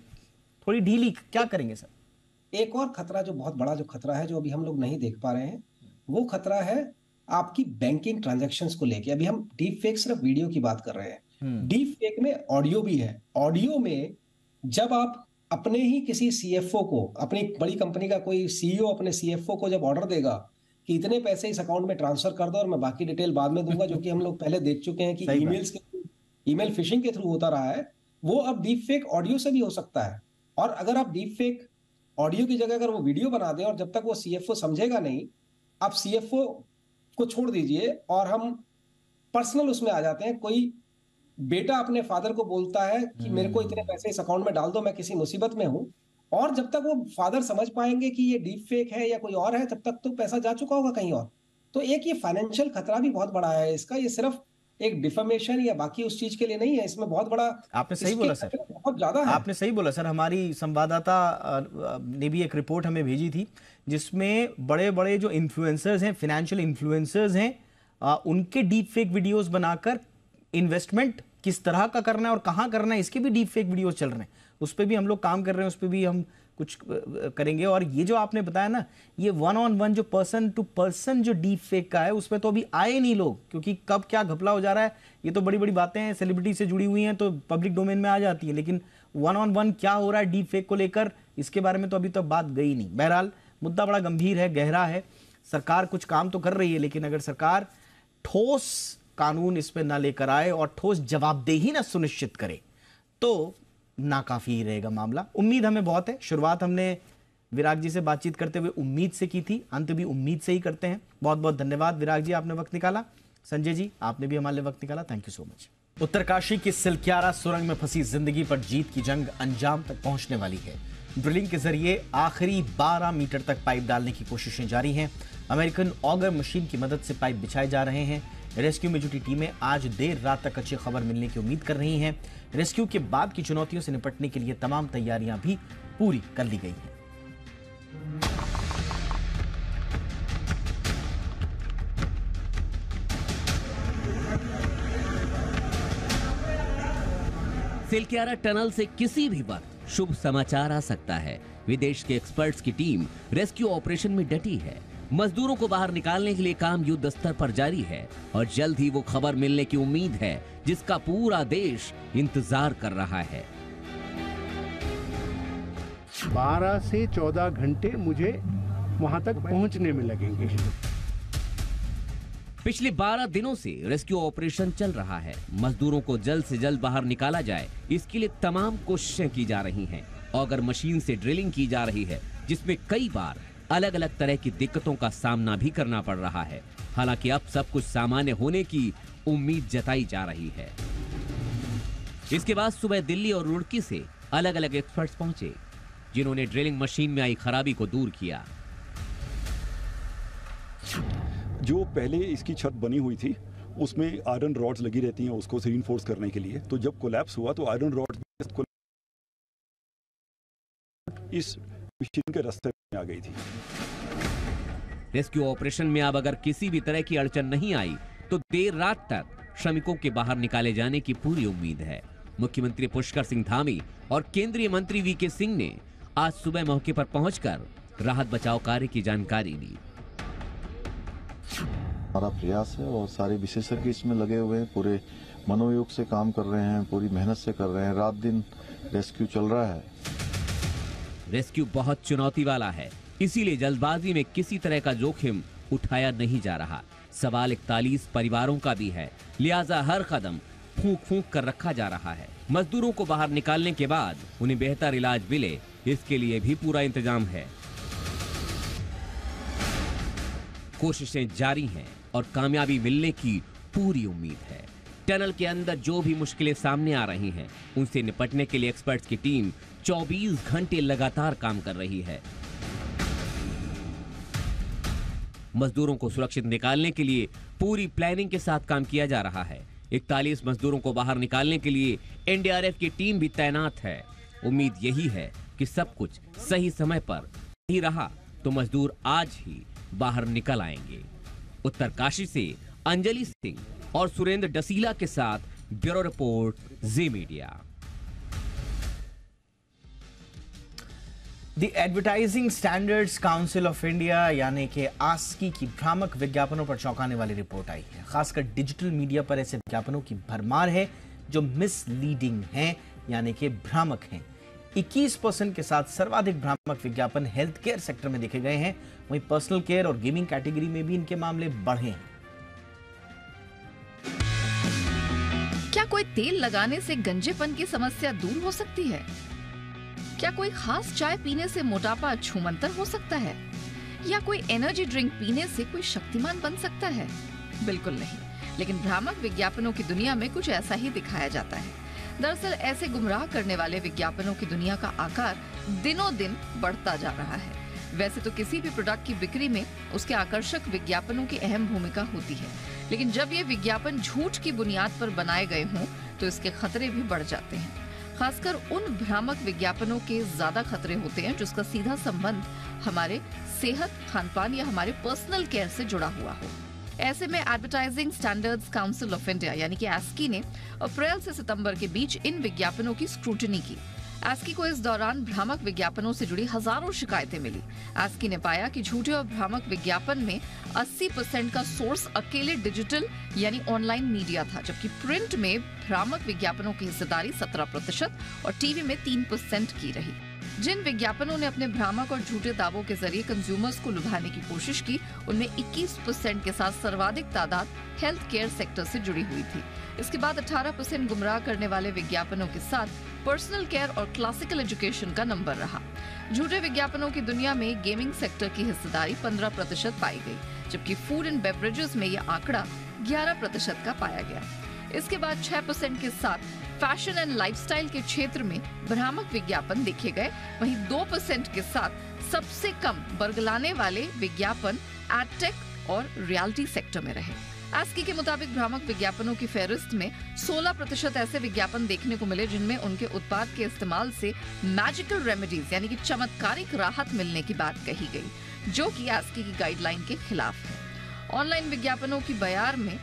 A: थोड़ी ढीली, क्या करेंगे सर?
D: एक और खतरा, जो बहुत बड़ा जो खतरा है, जो अभी हम लोग नहीं देख पा रहे हैं, वो खतरा है आपकी बैंकिंग ट्रांजैक्शंस को लेके। अभी हम डीप फेक सिर्फ वीडियो की बात कर रहे हैं, डीप फेक में ऑडियो भी है। ऑडियो में जब आप अपने ही किसी सीएफओ को, अपनी बड़ी कंपनी का कोई सीईओ अपने सीएफओ को जब ऑर्डर देगा कि इतने पैसे इस अकाउंट में ट्रांसफर कर दो और मैं बाकी डिटेल बाद में दूंगा, जो कि हम लोग पहले देख चुके हैं कि ईमेल फिशिंग के थ्रू होता रहा है, वो अब डीप फेक ऑडियो से भी हो सकता है। और अगर आप डीप फेक ऑडियो की जगह अगर वो वीडियो बना दें, और जब तक वो सीएफओ समझेगा नहीं, आप सीएफओ को छोड़ दीजिए और हम पर्सनल उसमें आ जाते हैं। कोई बेटा अपने फादर को बोलता है कि मेरे को इतने पैसे इस अकाउंट में डाल दो, मैं किसी मुसीबत में हूं, और जब तक वो फादर समझ पाएंगे कि ये डीप फेक है या कोई और है, तब तक तो पैसा जा चुका होगा कहीं और। तो एक ये फाइनेंशियल खतरा भी बहुत बड़ा है इसका। ये सिर्फ एक डिफेमेशन या बाकी उस चीज के लिए नहीं है, इसमें बहुत बड़ा,
A: आपने सही बोला सर,
D: बहुत ज्यादा है।
A: आपने सही बोला सर। हमारी संवाददाता ने भी एक रिपोर्ट हमें भेजी थी, जिसमें बड़े बड़े जो इन्फ्लुएंसर्स हैं, फाइनेंशियल इन्फ्लुएंसर्स हैं, उनके डीप फेक वीडियोस बनाकर इन्वेस्टमेंट किस तरह का करना है और कहां करना है, इसके भी डीप फेक वीडियोस चल रहे हैं। उस पर भी हम लोग काम कर रहे हैं, उस पर भी हम कुछ करेंगे। और ये जो आपने बताया ना, ये 1-on-1 जो पर्सन टू पर्सन जो डीप फेक का है, उसमें तो अभी आए नहीं लोग, क्योंकि कब क्या घपला हो जा रहा है, ये तो बड़ी बड़ी बातें हैं, सेलिब्रिटी से जुड़ी हुई हैं तो पब्लिक डोमेन में आ जाती है, लेकिन 1-on-1 क्या हो रहा है डीप फेक को लेकर, इसके बारे में तो अभी तक बात गई नहीं। बहरहाल मुद्दा बड़ा गंभीर है, गहरा है। सरकार कुछ काम तो कर रही है, लेकिन अगर सरकार ठोस कानून इस पर ना लेकर आए और ठोस जवाबदेही ना सुनिश्चित करे, तो नाकाफी रहेगा मामला। उम्मीद हमें बहुत है। शुरुआत हमने विराग जी से बातचीत करते हुए उम्मीद से की थी, अंत भी उम्मीद से ही करते हैं। बहुत बहुत धन्यवाद विराग जी, आपने वक्त निकाला। संजय जी, आपने भी हमारे लिए वक्त निकाला, thank you so much. Uttarkashi की सिलक्यारा सुरंग में फंसी जिंदगी पर जीत की जंग अंजाम तक पहुंचने वाली है। ड्रिलिंग के जरिए आखिरी 12 मीटर तक पाइप डालने की कोशिशें जारी हैं। अमेरिकन ऑगर मशीन की मदद से पाइप बिछाए जा रहे हैं। रेस्क्यू में जुटी टीमें आज देर रात तक अच्छी खबर मिलने की उम्मीद कर रही हैं। रेस्क्यू के बाद की चुनौतियों से निपटने के लिए तमाम तैयारियां भी पूरी कर ली गई हैं।
E: सिलक्यारा टनल से किसी भी वक्त शुभ समाचार आ सकता है। विदेश के एक्सपर्ट्स की टीम रेस्क्यू ऑपरेशन में डटी है। मजदूरों को बाहर निकालने के लिए काम युद्ध स्तर पर जारी है और जल्द ही वो खबर मिलने की उम्मीद है जिसका पूरा देश इंतजार कर रहा है।
F: 12 से 14 घंटे मुझे वहां तक पहुंचने में लगेंगे।
E: पिछले 12 दिनों से रेस्क्यू ऑपरेशन चल रहा है। मजदूरों को जल्द से जल्द बाहर निकाला जाए, इसके लिए तमाम कोशिशें की जा रही हैं। ऑगर मशीन से ड्रिलिंग की जा रही है, जिसमें कई बार अलग अलग तरह की दिक्कतों का सामना भी करना पड़ रहा है। हालांकि अब सब कुछ सामान्य होने की उम्मीद जताई जा रही है। इसके बाद सुबह दिल्ली और रुड़की से अलग अलग एक्सपर्ट्स पहुंचे, जिन्होंने ड्रिलिंग मशीन में आई खराबी को दूर किया।
G: जो पहले इसकी छत बनी हुई थी, उसमें आयरन रॉड्स लगी रहती हैं उसको रीइंफोर्स करने के लिए। तो जब कोलैप्स हुआ तो आयरन रॉड्स इस मशीन के रास्ते में आ गई थी।
E: रेस्क्यू ऑपरेशन में अब अगर किसी भी तरह की अड़चन नहीं आई तो देर रात तक श्रमिकों के बाहर निकाले जाने की पूरी उम्मीद है। मुख्यमंत्री पुष्कर सिंह धामी और केंद्रीय मंत्री वीके सिंह ने आज सुबह मौके पर पहुंचकर राहत बचाव कार्य की जानकारी दी।
H: हमारा प्रयास है और सारे विशेषज्ञ इसमें लगे हुए हैं, पूरे मनोयोग से काम कर रहे हैं, पूरी मेहनत से कर रहे हैं। रात दिन रेस्क्यू चल रहा है।
E: रेस्क्यू बहुत चुनौती वाला है, इसीलिए जल्दबाजी में किसी तरह का जोखिम उठाया नहीं जा रहा। सवाल 41 परिवारों का भी है, लिहाजा हर कदम फूंक फूंक कर रखा जा रहा है। मजदूरों को बाहर निकालने के बाद उन्हें बेहतर इलाज मिले, इसके लिए भी पूरा इंतजाम है। कोशिशें जारी हैं और कामयाबी मिलने की पूरी उम्मीद है। टनल के अंदर जो भी मुश्किलें सामने आ रही हैं, उनसे निपटने के लिए एक्सपर्ट्स की टीम 24 घंटे लगातार काम कर रही है। मजदूरों को सुरक्षित निकालने के लिए पूरी प्लानिंग के साथ काम किया जा रहा है। 41 मजदूरों को बाहर निकालने के लिए एनडीआरएफ की टीम भी तैनात है। उम्मीद यही है कि सब कुछ सही समय पर ही रहा तो मजदूर आज ही बाहर निकल आएंगे। उत्तरकाशी से अंजलि सिंह, और सुरेंद्र डसीला के साथ bureau report, Zee media.
A: The Advertising Standards Council of India यानी कि आस्की की भ्रामक विज्ञापनों पर चौंकाने वाली रिपोर्ट आई है। खासकर डिजिटल मीडिया पर ऐसे विज्ञापनों की भरमार है जो मिसलीडिंग हैं यानी कि भ्रामक हैं। 21% के साथ सर्वाधिक भ्रामक विज्ञापन हेल्थ केयर सेक्टर में देखे गए हैं। वहीं पर्सनल केयर और गेमिंग कैटेगरी में भी इनके मामले बढ़े हैं।
I: क्या कोई तेल लगाने से गंजेपन की समस्या दूर हो सकती है? क्या कोई खास चाय पीने से मोटापा छूमंतर हो सकता है? या कोई एनर्जी ड्रिंक पीने से कोई शक्तिमान बन सकता है? बिल्कुल नहीं। लेकिन भ्रामक विज्ञापनों की दुनिया में कुछ ऐसा ही दिखाया जाता है। दरअसल ऐसे गुमराह करने वाले विज्ञापनों की दुनिया का आकार दिनों दिन बढ़ता जा रहा है। वैसे तो किसी भी प्रोडक्ट की बिक्री में उसके आकर्षक विज्ञापनों की अहम भूमिका होती है, लेकिन जब ये विज्ञापन झूठ की बुनियाद पर बनाए गए हों तो इसके खतरे भी बढ़ जाते हैं। खासकर उन भ्रामक विज्ञापनों के ज्यादा खतरे होते हैं जिसका सीधा संबंध हमारे सेहत, खानपान या हमारे पर्सनल केयर से जुड़ा हुआ हो। ऐसे में advertising Standards Council of India यानी कि आस्की ने अप्रैल से सितंबर के बीच इन विज्ञापनों की स्क्रूटनी की। आस्की को इस दौरान भ्रामक विज्ञापनों से जुड़ी हजारों शिकायतें मिली। आस्की ने पाया कि झूठे और भ्रामक विज्ञापन में 80% का सोर्स अकेले डिजिटल यानी ऑनलाइन मीडिया था, जबकि प्रिंट में भ्रामक विज्ञापनों की हिस्सेदारी 17% और टीवी में 3% की रही। जिन विज्ञापनों ने अपने भ्रामक और झूठे दावों के जरिए कंज्यूमर्स को लुभाने की कोशिश की, उनमें 21% के साथ सर्वाधिक तादाद हेल्थ केयर सेक्टर से जुड़ी हुई थी। इसके बाद 18% गुमराह करने वाले विज्ञापनों के साथ पर्सनल केयर और क्लासिकल एजुकेशन का नंबर रहा। झूठे विज्ञापनों की दुनिया में गेमिंग सेक्टर की हिस्सेदारी 15% पाई गई, जबकि फूड एंड बेवरेजेस में यह आंकड़ा 11% का पाया गया। इसके बाद 6% के साथ फैशन एंड लाइफस्टाइल के क्षेत्र में भ्रामक विज्ञापन देखे गए। वहीं 2% के साथ सबसे कम बरगलाने वाले विज्ञापन एडटेक और रियलिटी सेक्टर में रहे। आस्की के मुताबिक भ्रामक विज्ञापनों की फहरिस्त में 16% ऐसे विज्ञापन देखने को मिले जिनमें उनके उत्पाद के इस्तेमाल से मैजिकल रेमेडीज यानी कि चमत्कारिक राहत मिलने की बात कही गई, जो कि आस्की की गाइडलाइन के खिलाफ है। ऑनलाइन विज्ञापनों की बयार में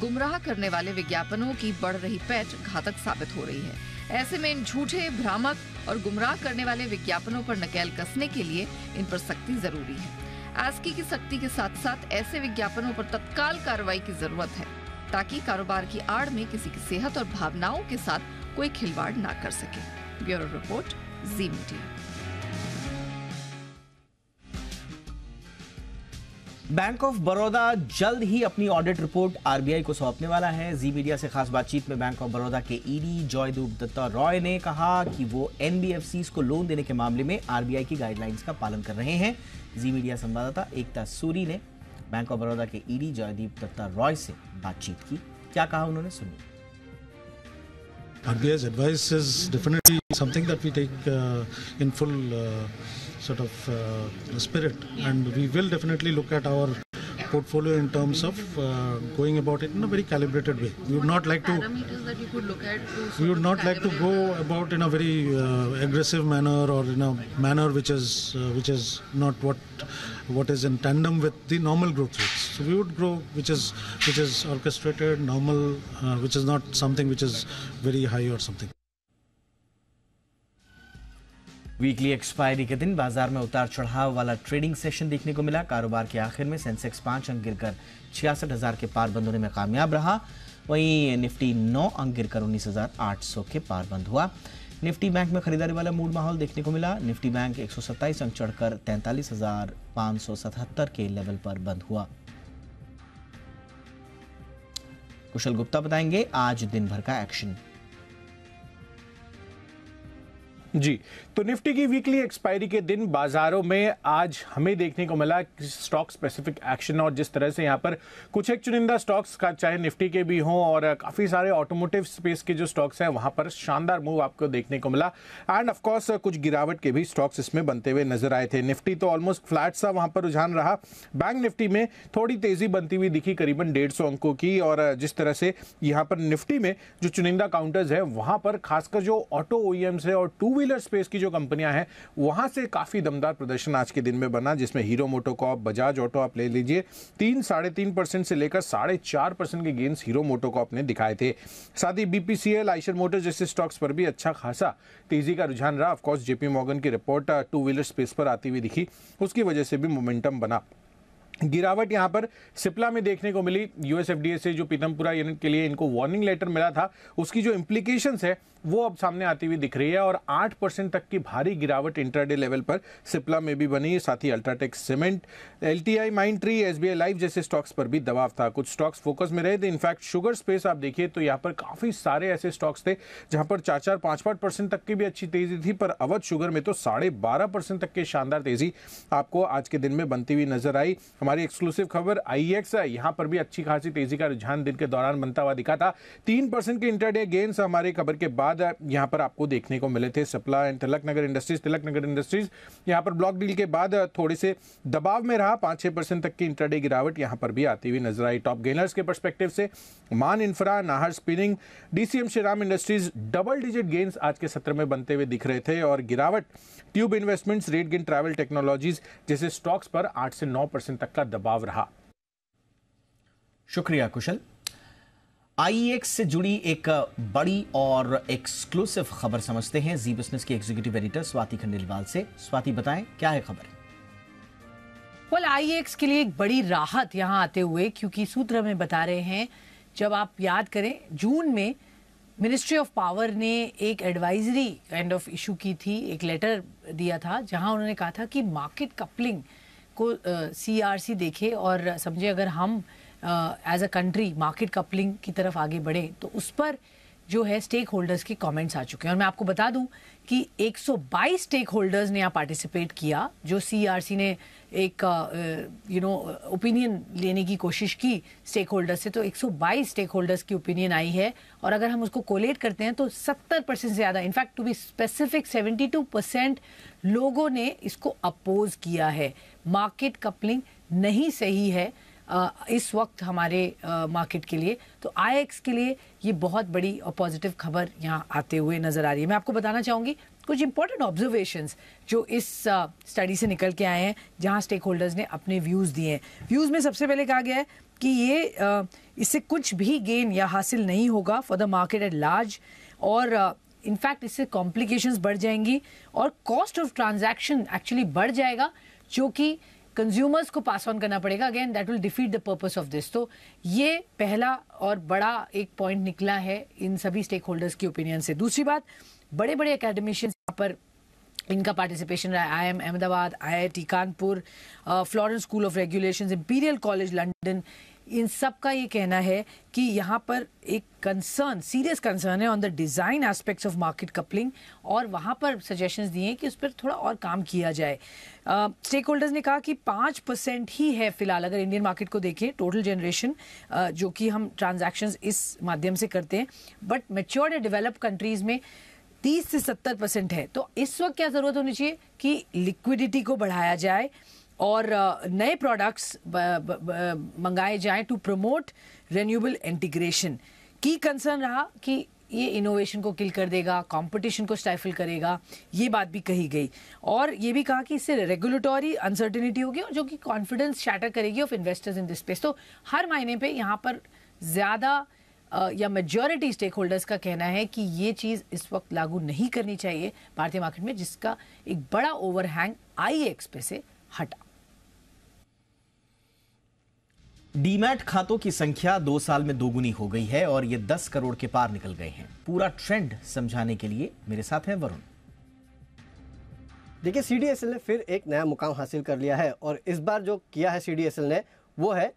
I: गुमराह करने वाले विज्ञापनों की बढ़ रही पैठ घातक साबित हो रही है। ऐसे में इन झूठे, भ्रामक और गुमराह करने वाले विज्ञापनों पर नकेल कसने के लिए इन पर सख्ती जरूरी है। आस्की की सख्ती के साथ साथ ऐसे विज्ञापनों पर तत्काल कार्रवाई की जरूरत है ताकि कारोबार की आड़ में किसी की सेहत और भावनाओं के साथ कोई खिलवाड़ ना कर सके। Bureau report, Zee media.
A: Bank of Baroda जल्द ही अपनी ऑडिट रिपोर्ट आरबीआई को सौंपने वाला है। जी मीडिया से खास बातचीत में बैंक ऑफ बड़ौदा के ईडी जॉयदीप दत्ता रॉय ने कहा कि वो एनबीएफसीज को लोन देने के मामले में आरबीआई की गाइडलाइंस का पालन कर रहे हैं। जी मीडिया संवाददाता एकता सूरी ने बैंक ऑफ बड़ौदा के ईडी जॉयदीप दत्ता रॉय से बातचीत की। क्या कहा उन्होंने, सुनिए।
J: RBI's advice is definitely something that we take in full sort of spirit, and we will definitely look at our portfolio in terms of going about it in a very calibrated way. We would not like to parameters that you could look at. We would not like to go about in a very aggressive manner or in a manner which is not what is in tandem with the normal growth rates. So we would grow which is orchestrated, normal, which is not something which is very high or something.
A: Weekly expiry के दिन बाजार में उतार चढ़ाव वाला trading session देखने को मिला। कारोबार के आखिर में सेंसेक्स 5 अंक गिरकर 66,000 के पार बंद होने में कामयाब रहा। वहीं निफ्टी 9 अंक गिरकर 19,800 के पार बंद हुआ। निफ्टी बैंक में खरीदारी वाला मूड माहौल देखने को मिला। निफ्टी बैंक 127 अंक चढ़कर 43,577 के लेवल पर बंद हुआ। कुशल गुप्ता बताएंगे आज दिन भर का एक्शन।
K: जी, तो निफ्टी की वीकली एक्सपायरी के दिन बाजारों में आज हमें देखने को मिला स्टॉक स्पेसिफिक एक्शन, और जिस तरह से यहाँ पर कुछ एक चुनिंदा स्टॉक्स का चाहे निफ्टी के भी हों और काफ़ी सारे ऑटोमोटिव स्पेस के जो स्टॉक्स हैं वहाँ पर शानदार मूव आपको देखने को मिला। एंड ऑफ कोर्स कुछ गिरावट के भी स्टॉक्स इसमें बनते हुए नजर आए थे। निफ्टी तो ऑलमोस्ट फ्लैट सा वहाँ पर रुझान रहा। बैंक निफ्टी में थोड़ी तेजी बनती हुई दिखी करीबन 150 अंकों की, और जिस तरह से यहाँ पर निफ्टी में जो चुनिंदा काउंटर्स है वहाँ पर खासकर जो ऑटो ओईएम्स है और टू व्हीलर स्पेस की जो कंपनियां हैं वहां से काफी दमदार प्रदर्शन आज के दिन में बना, जिसमें हीरो मोटोकॉर्प, बजाज ऑटो आप ले लीजिए 3-3.5% से लेकर 4.5% के गेंस हीरो मोटोकॉर्प ने दिखाए थे। साथ ही बीपीसीएल, आइशर मोटर्स जैसे स्टॉक्स पर भी अच्छा खासा तेजी का रुझान रहा। ऑफकोर्स जेपी मॉर्गन की रिपोर्ट टू व्हीलर स्पेस पर आती हुई दिखी, उसकी वजह से भी मोमेंटम बना। गिरावट यहां पर सिप्ला में देखने को मिली। यूएसएफडीए से जो पीतमपुरा यूनिट के लिए इनको वार्निंग लेटर मिला था, उसकी जो इंप्लीकेशंस है वो अब सामने आती हुई दिख रही है और 8% तक की भारी गिरावट इंट्राडे लेवल पर सिप्ला में भी बनी। साथ ही UltraTech cement, LTI, Mindtree, SBI life जैसे स्टॉक्स पर भी दबाव था। कुछ स्टॉक्स फोकस में रहे थे। इनफैक्ट शुगर स्पेस आप देखिए तो यहाँ पर काफी सारे ऐसे स्टॉक्स थे जहां पर 4-5% तक की भी अच्छी तेजी थी, पर अवध शुगर में तो 12.5% तक की शानदार तेजी आपको आज के दिन में बनती हुई नजर आई। हमारी एक्सक्लूसिव खबर आईएक्स, यहां पर भी अच्छी खासी तेजी का रुझान दिन के दौरान बनता हुआ दिखा था। 3% के इंट्राडे गेन्स हमारी खबर के बाद यहां पर आपको देखने को मिले थे। सप्ला एंड तिलक नगर इंडस्ट्रीज यहां पर ब्लॉक डील के बाद थोड़े से दबाव में रहा। 5-6% तक की इंट्राडे गिरावट यहां पर भी आती हुई नजर आई। टॉप गेनर्स के पर्सपेक्टिव से मान infra, Nahar spinning, DCM Shriram industries double digit gains आज के सत्र में बनते हुए दिख रहे थे और गिरावट ट्यूब इन्वेस्टमेंट्स, रेटगेन ट्रैवल टेक्नोलॉजीज जैसे स्टॉक्स पर 8 से 9% तक का दबाव रहा।
A: शुक्रिया कुशल। आईएक्स से जुड़ी एक बड़ी और एक्सक्लूसिव खबर समझते हैं जी बिजनेस की एग्जीक्यूटिव एडिटर स्वाति खंडेलवाल से। स्वाति, बताएं क्या है खबर?
L: आईएक्स के लिए एक बड़ी राहत यहां आते हुए, क्योंकि सूत्र हमें बता रहे हैं, जब आप याद करें जून में मिनिस्ट्री ऑफ पावर ने एक एडवाइजरी काइंड ऑफ इशू की थी, एक लेटर दिया था जहां उन्होंने कहा था कि मार्केट कपलिंग को सीआरसी देखे और समझे अगर हम as a country market coupling की तरफ आगे बढ़े तो उस पर जो है स्टेक होल्डर्स के कमेंट्स आ चुके हैं। और मैं आपको बता दूं कि 122 स्टेक होल्डर्स ने यहाँ पार्टिसिपेट किया। जो सीआरसी ने एक ओपिनियन लेने की कोशिश की स्टेक होल्डर्स से, तो 122 स्टेक होल्डर्स की ओपिनियन आई है और अगर हम उसको कोलेट करते हैं तो 70% से ज़्यादा, इनफैक्ट टू बी स्पेसिफिक 72% लोगों ने इसको अपोज किया है। मार्केट कपलिंग नहीं सही है इस वक्त हमारे मार्केट के लिए। तो आईएक्स के लिए ये बहुत बड़ी और पॉजिटिव खबर यहाँ आते हुए नजर आ रही है। मैं आपको बताना चाहूंगी कुछ इंपॉर्टेंट ऑब्जर्वेशंस जो इस स्टडी से निकल के आए हैं, जहाँ स्टेक होल्डर्स ने अपने व्यूज़ दिए हैं। व्यूज़ में सबसे पहले कहा गया है कि ये इससे कुछ भी गेन या हासिल नहीं होगा for the market at large, और इनफैक्ट इससे कॉम्प्लिकेशंस बढ़ जाएंगी और कॉस्ट ऑफ ट्रांजैक्शन एक्चुअली बढ़ जाएगा, जो कि कंज्यूमर्स को पास ऑन करना पड़ेगा। Again that will defeat the purpose of this. तो ये पहला और बड़ा एक पॉइंट निकला है इन सभी स्टेक होल्डर्स की ओपिनियन से। दूसरी बात, बड़े बड़े एकेडमिशियंस यहाँ पर इनका पार्टिसिपेशन रहा है। IIM Ahmedabad, IIT Kanpur, Florence School of Regulations, Imperial College London, इन सब का ये कहना है कि यहाँ पर एक कंसर्न, सीरियस कंसर्न है on the design aspects of market coupling, और वहाँ पर सजेशंस दिए हैं कि उस पर थोड़ा और काम किया जाए। स्टेक होल्डर्स ने कहा कि 5% ही है फिलहाल, अगर इंडियन मार्केट को देखें, टोटल जनरेशन जो कि हम ट्रांजैक्शंस इस माध्यम से करते हैं, बट मैच्योर्ड या डेवलप्ड कंट्रीज में 30 से 70% है। तो इस वक्त क्या जरूरत होनी चाहिए कि लिक्विडिटी को बढ़ाया जाए और नए प्रोडक्ट्स मंगाए जाएं टू प्रमोट रिन्यूएबल इंटीग्रेशन। की कंसर्न रहा कि ये इनोवेशन को किल कर देगा, कंपटीशन को स्टाइफल करेगा, ये बात भी कही गई। और ये भी कहा कि इससे रेगुलेटरी अनसर्टेनिटी होगी और जो कि कॉन्फिडेंस शैटर करेगी of investors in this space. तो हर मायने पे यहाँ पर ज़्यादा या मेजॉरिटी स्टेक होल्डर्स का कहना है कि ये चीज़ इस वक्त लागू नहीं करनी चाहिए भारतीय मार्केट में, जिसका एक बड़ा ओवरहैंग आईएक्स पे से हटा।
A: डीमैट खातों की संख्या 2 साल में दोगुनी हो गई है और ये 10 करोड़ के पार निकल गए हैं। पूरा ट्रेंड समझाने के लिए मेरे साथ हैं वरुण।
M: देखिए, सीडीएसएल ने फिर एक नया मुकाम हासिल कर लिया है और इस बार जो किया है सीडीएसएल ने वो है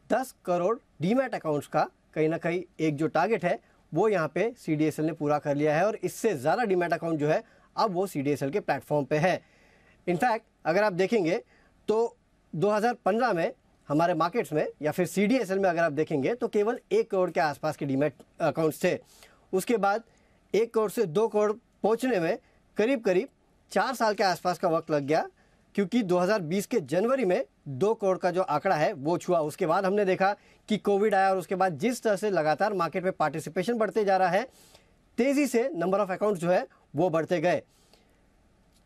M: 10 करोड़ डीमैट अकाउंट्स का कहीं ना कहीं एक जो टारगेट है वो यहाँ पे सीडीएसएल ने पूरा कर लिया है और इससे ज़्यादा डीमैट अकाउंट जो है अब वो सीडीएसएल के प्लेटफॉर्म पे है। इनफैक्ट अगर आप देखेंगे तो 2015 में हमारे मार्केट्स में या फिर सीडीएसएल में अगर आप देखेंगे तो केवल 1 करोड़ के आसपास के डीमैट अकाउंट्स थे। उसके बाद 1 करोड़ से 2 करोड़ पहुंचने में करीब 4 साल के आसपास का वक्त लग गया, क्योंकि 2020 के जनवरी में 2 करोड़ का जो आंकड़ा है वो छुआ। उसके बाद हमने देखा कि कोविड आया और उसके बाद जिस तरह से लगातार मार्केट में पार्टिसिपेशन बढ़ते जा रहा है, तेज़ी से नंबर ऑफ अकाउंट्स जो है वो बढ़ते गए।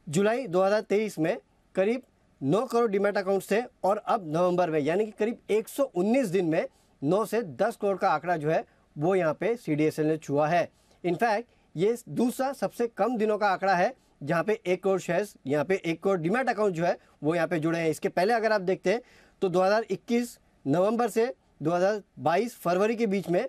M: जुलाई 2023 में करीब 9 करोड़ डीमैट अकाउंट्स थे और अब नवंबर में यानी कि करीब 119 दिन में 9 से 10 करोड़ का आंकड़ा जो है वो यहाँ पे CDSL ने छुआ है। इनफैक्ट ये दूसरा सबसे कम दिनों का आंकड़ा है जहाँ पे 1 करोड़ शेयर्स, यहाँ पे 1 करोड़ डीमैट अकाउंट जो है वो यहाँ पे जुड़े हैं। इसके पहले अगर आप देखते हैं तो 2021 नवंबर से 2022 फरवरी के बीच में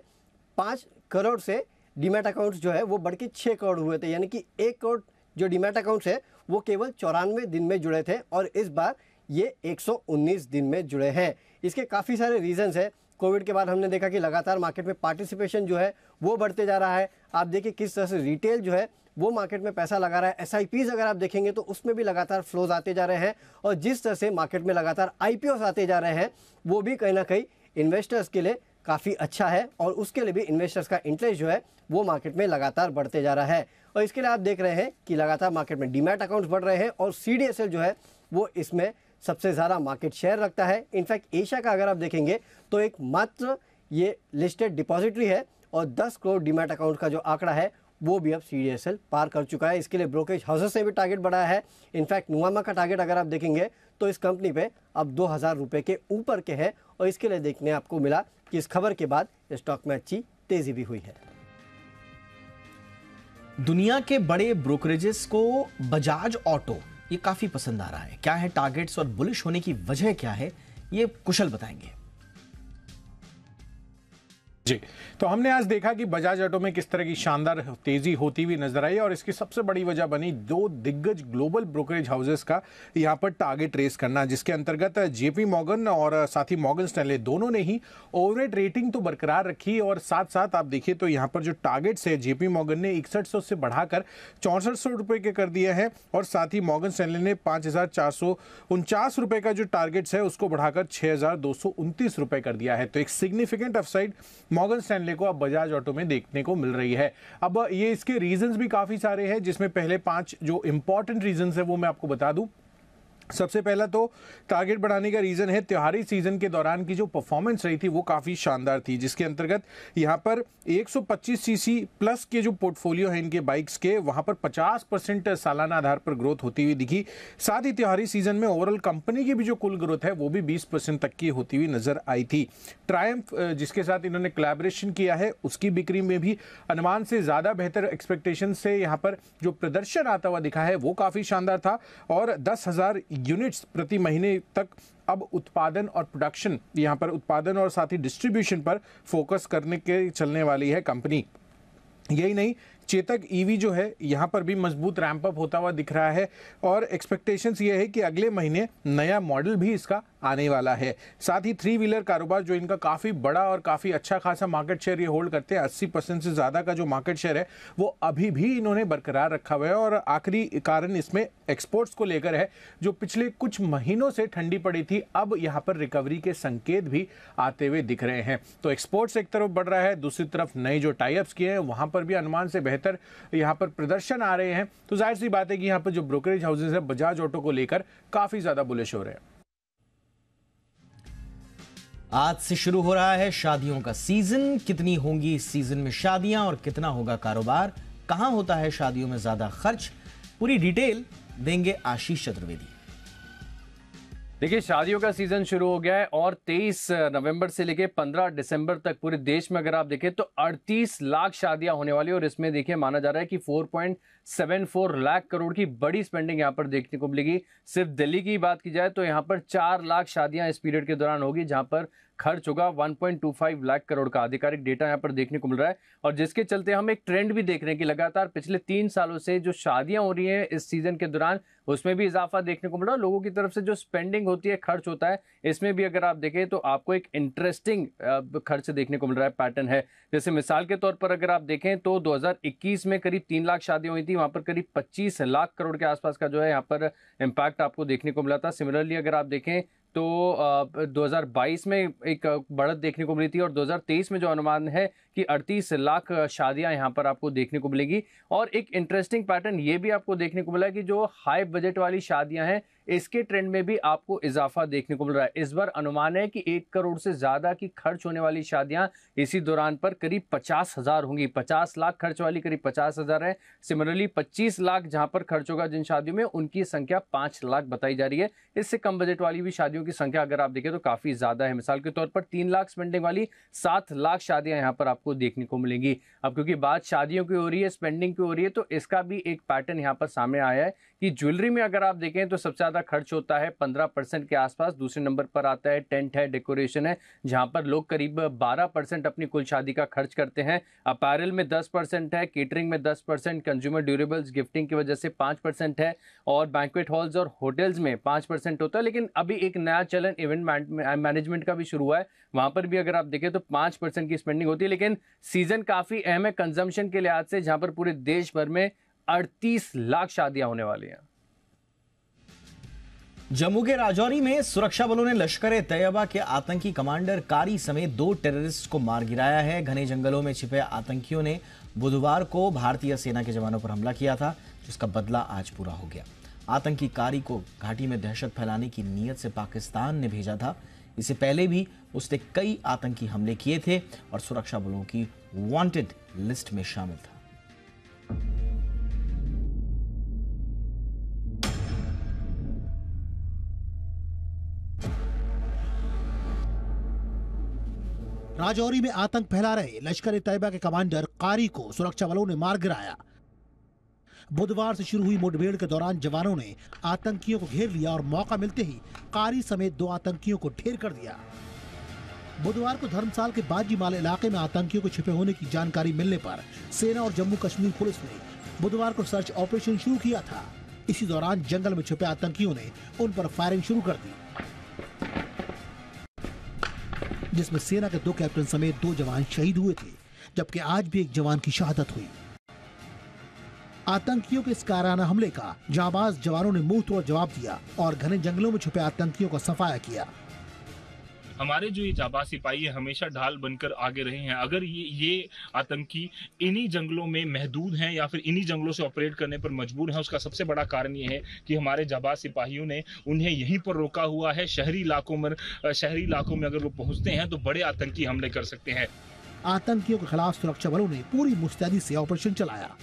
M: 5 करोड़ से डीमैट अकाउंट्स जो है वो बढ़ के 6 करोड़ हुए थे, यानी कि 1 करोड़ जो डीमैट अकाउंट्स है वो केवल 94 दिन में जुड़े थे और इस बार ये 119 दिन में जुड़े हैं। इसके काफ़ी सारे रीजंस है। कोविड के बाद हमने देखा कि लगातार मार्केट में पार्टिसिपेशन जो है वो बढ़ते जा रहा है। आप देखिए किस तरह से रिटेल जो है वो मार्केट में पैसा लगा रहा है। SIPs अगर आप देखेंगे तो उसमें भी लगातार फ्लोज आते जा रहे हैं और जिस तरह से मार्केट में लगातार IPOs आते जा रहे हैं वो भी कहीं ना कहीं इन्वेस्टर्स के लिए काफ़ी अच्छा है और उसके लिए भी इन्वेस्टर्स का इंटरेस्ट जो है वो मार्केट में लगातार बढ़ते जा रहा है। और इसके लिए आप देख रहे हैं कि लगातार मार्केट में डीमैट अकाउंट्स बढ़ रहे हैं और CDSL जो है वो इसमें सबसे ज़्यादा मार्केट शेयर रखता है। इनफैक्ट एशिया का अगर आप देखेंगे तो एक मात्र ये लिस्टेड डिपॉजिटरी है और 10 करोड़ डीमैट अकाउंट का जो आंकड़ा है वो भी अब CDSL पार कर चुका है। इसके लिए ब्रोकरेज हाउसेस ने भी टारगेट बढ़ाया है। इनफैक्ट नुवामा का टारगेट अगर आप देखेंगे तो इस कंपनी पे अब 2000 रुपये के ऊपर के हैं और इसके लिए देखने आपको मिला कि इस खबर के बाद स्टॉक में अच्छी तेजी भी हुई है।
A: दुनिया के बड़े ब्रोकरेजेस को बजाज ऑटो ये काफी पसंद आ रहा है। क्या है टारगेट्स और बुलिश होने की वजह क्या है, ये कुशल बताएंगे।
K: जी, तो हमने आज देखा कि बजाज ऑटो में किस तरह की शानदार तेजी होती हुई नजर आई और इसकी सबसे बड़ी वजह बनी 2 दिग्गज ग्लोबल ब्रोकरेज हाउसेस का यहां पर टारगेट रेस करना, जिसके अंतर्गत JP मॉर्गन और साथ ही मॉर्गन स्टैनले दोनों ने ही ओवरहेड रेटिंग तो बरकरार रखी और साथ साथ आप देखिए तो यहां पर जो टारगेट्स है JP मॉर्गन ने 6100 से बढ़ाकर 6400 रुपए के कर दिए हैं और साथ ही मॉर्गन स्टैनले ने 5449 रुपए का जो टारगेट्स है उसको बढ़ाकर 6229 रुपए कर दिया है। तो एक सिग्निफिकेंट अपसाइड मॉर्गन स्टैनले को अब बजाज ऑटो में देखने को मिल रही है। अब ये इसके रीजंस भी काफी सारे हैं, जिसमें पहले 5 जो इंपॉर्टेंट रीजंस है वो मैं आपको बता दूं। सबसे पहला तो टारगेट बढ़ाने का रीजन है त्योहारी सीजन के दौरान की जो परफॉर्मेंस रही थी वो काफी शानदार थी, जिसके अंतर्गत यहां पर 125 सीसी प्लस के जो पोर्टफोलियो है इनके बाइक्स के वहां पर 50% सालाना आधार पर ग्रोथ होती हुई दिखी। साथ ही त्योहारी सीजन में ओवरऑल कंपनी की भी जो कुल ग्रोथ है वो भी 20% तक की होती हुई नजर आई थी। ट्रायम्फ जिसके साथ इन्होंने कोलैबोरेशन किया है उसकी बिक्री में भी अनुमान से ज्यादा बेहतर एक्सपेक्टेशन से यहां पर जो प्रदर्शन आता हुआ दिखा है वो काफी शानदार था और 10,000 यूनिट्स प्रति महीने तक अब उत्पादन और प्रोडक्शन यहां पर उत्पादन और साथ ही डिस्ट्रीब्यूशन पर फोकस करने के चलने वाली है कंपनी। यही नहीं, चेतक ईवी जो है यहां पर भी मजबूत रैंप अप होता हुआ दिख रहा है और एक्सपेक्टेशंस ये है कि अगले महीने नया मॉडल भी इसका आने वाला है। साथ ही 3 व्हीलर कारोबार जो इनका काफी बड़ा और काफी अच्छा खासा मार्केट शेयर ये होल्ड करते हैं, 80% से ज्यादा का जो मार्केट शेयर है वो अभी भी इन्होंने बरकरार रखा हुआ है और आखिरी कारण इसमें एक्सपोर्ट्स को लेकर है जो पिछले कुछ महीनों से ठंडी पड़ी थी, अब यहाँ पर रिकवरी के संकेत भी आते हुए दिख रहे हैं। तो एक्सपोर्ट्स एक तरफ बढ़ रहा है, दूसरी तरफ नए जो टाइप्स किए हैं वहां पर भी अनुमान से बेहतर यहाँ पर प्रदर्शन आ रहे हैं। तो जाहिर सी बात है कि यहाँ पर जो ब्रोकरेज हाउसेज है बजाज ऑटो को लेकर काफी ज्यादा बुलिश हो रहे हैं।
A: आज से शुरू हो रहा है शादियों का सीजन। कितनी होंगी इस सीजन में शादियां और कितना होगा कारोबार, कहां होता है शादियों में ज्यादा खर्च, पूरी डिटेल देंगे आशीष चतुर्वेदी।
N: देखिए, शादियों का सीजन शुरू हो गया है और 23 नवंबर से लेके 15 दिसंबर तक पूरे देश में अगर आप देखें तो 38 लाख शादियां होने वाली है और इसमें देखिए माना जा रहा है कि 4.74 लाख करोड़ की बड़ी स्पेंडिंग यहां पर देखने को मिलेगी। सिर्फ दिल्ली की बात की जाए तो यहां पर 4 लाख शादियां इस पीरियड के दौरान होगी, जहां पर खर्च होगा 1.25 लाख करोड़ का। आधिकारिक डेटा यहां पर देखने को मिल रहा है और जिसके चलते हम एक ट्रेंड भी देख रहे हैं कि लगातार पिछले 3 सालों से जो शादियां हो रही हैं इस सीजन के दौरान उसमें भी इजाफा देखने को मिल रहा है। लोगों की तरफ से जो स्पेंडिंग होती है, खर्च होता है, इसमें भी अगर आप देखें तो आपको एक इंटरेस्टिंग खर्च देखने को मिल रहा है, पैटर्न है। जैसे मिसाल के तौर पर अगर आप देखें तो 2021 में करीब 3 लाख शादियां हुई थी, वहां पर करीब 25 लाख करोड़ के आसपास का जो है यहाँ पर इम्पैक्ट आपको देखने को मिला था। सिमिलरली अगर आप देखें तो 2022 में एक बढ़त देखने को मिली थी और 2023 में जो अनुमान है कि 38 लाख शादियां यहां पर आपको देखने को मिलेगी। और एक इंटरेस्टिंग पैटर्न ये भी आपको देखने को मिला कि जो हाई बजट वाली शादियां हैं इसके ट्रेंड में भी आपको इजाफा देखने को मिल रहा है। इस बार अनुमान है कि 1 करोड़ से ज्यादा की खर्च होने वाली शादियां इसी दौरान पर करीब 50,000 होंगी। 50 लाख खर्च वाली करीब 50,000 है। सिमिलरली 25 लाख जहां पर खर्च होगा जिन शादियों में, उनकी संख्या 5 लाख बताई जा रही है। इससे कम बजट वाली भी शादियों की संख्या अगर आप देखें तो काफी ज्यादा है। मिसाल के तौर पर 3 लाख स्पेंडिंग वाली 7 लाख शादियां यहाँ पर आपको देखने को मिलेंगी। अब क्योंकि बात शादियों की हो रही है, स्पेंडिंग की हो रही है, तो इसका भी एक पैटर्न यहाँ पर सामने आया है कि ज्वेलरी में अगर आप देखें तो सबसे ज्यादा खर्च होता है 15% के आसपास। दूसरे नंबर पर आता है टेंट है, डेकोरेशन है, जहां पर लोग करीब 12% अपनी कुल शादी का खर्च करते हैं। अपैरल में 10% है, केटरिंग में 10%, कंज्यूमर ड्यूरेबल्स गिफ्टिंग की वजह से 5% है और बैंक्वेट हॉल्स और होटल्स में 5% होता है। लेकिन अभी एक नया चलन इवेंट मैनेजमेंट का भी शुरू हुआ है, वहां पर भी अगर आप देखें तो 5% की स्पेंडिंग होती है। लेकिन सीजन काफी अहम है कंजम्पशन के लिहाज से, जहां पर पूरे देश भर में 38 लाख शादियां होने वाली हैं।
A: जम्मू के राजौरी में सुरक्षा बलों ने लश्कर-ए-तैयबा के आतंकी कमांडर कारी समेत 2 टेररिस्ट को मार गिराया है। घने जंगलों में छिपे आतंकियों ने बुधवार को भारतीय सेना के जवानों पर हमला किया था, जिसका बदला आज पूरा हो गया। आतंकी कारी को घाटी में दहशत फैलाने की नीयत से पाकिस्तान ने भेजा था। इससे पहले भी उसने कई आतंकी हमले किए थे और सुरक्षा बलों की वांटेड लिस्ट में शामिल था।
O: राजौरी में आतंक फैला रहे लश्कर-ए-तैयबा के कमांडर कारी को सुरक्षा बलों ने मार गिराया। बुधवार से शुरू हुई मुठभेड़ के दौरान जवानों ने आतंकियों को घेर लिया और मौका मिलते ही कारी समेत 2 आतंकियों को ढेर कर दिया। बुधवार को धर्मसाल के बाजीमाल इलाके में आतंकियों को छिपे होने की जानकारी मिलने पर सेना और जम्मू कश्मीर पुलिस ने बुधवार को सर्च ऑपरेशन शुरू किया था। इसी दौरान जंगल में छिपे आतंकियों ने उन पर फायरिंग शुरू कर दी, जिसमें सेना के 2 कैप्टन समेत 2 जवान शहीद हुए थे, जबकि आज भी एक जवान की शहादत हुई। आतंकियों के इस कायराना हमले का जाबाज जवानों ने मुंह तोड़ जवाब दिया और घने जंगलों में छुपे आतंकियों का सफाया किया।
P: हमारे जो ये जाबाज सिपाही है हमेशा ढाल बनकर आगे रहे हैं। अगर ये आतंकी इन्हीं जंगलों में महदूद हैं या फिर इन्हीं जंगलों से ऑपरेट करने पर मजबूर हैं, उसका सबसे बड़ा कारण ये है कि हमारे जाबाज सिपाहियों ने उन्हें यहीं पर रोका हुआ है। शहरी इलाकों में अगर वो पहुंचते हैं तो बड़े आतंकी हमले कर सकते हैं।
O: आतंकियों के खिलाफ सुरक्षा बलों ने पूरी मुस्तैदी से ऑपरेशन चलाया।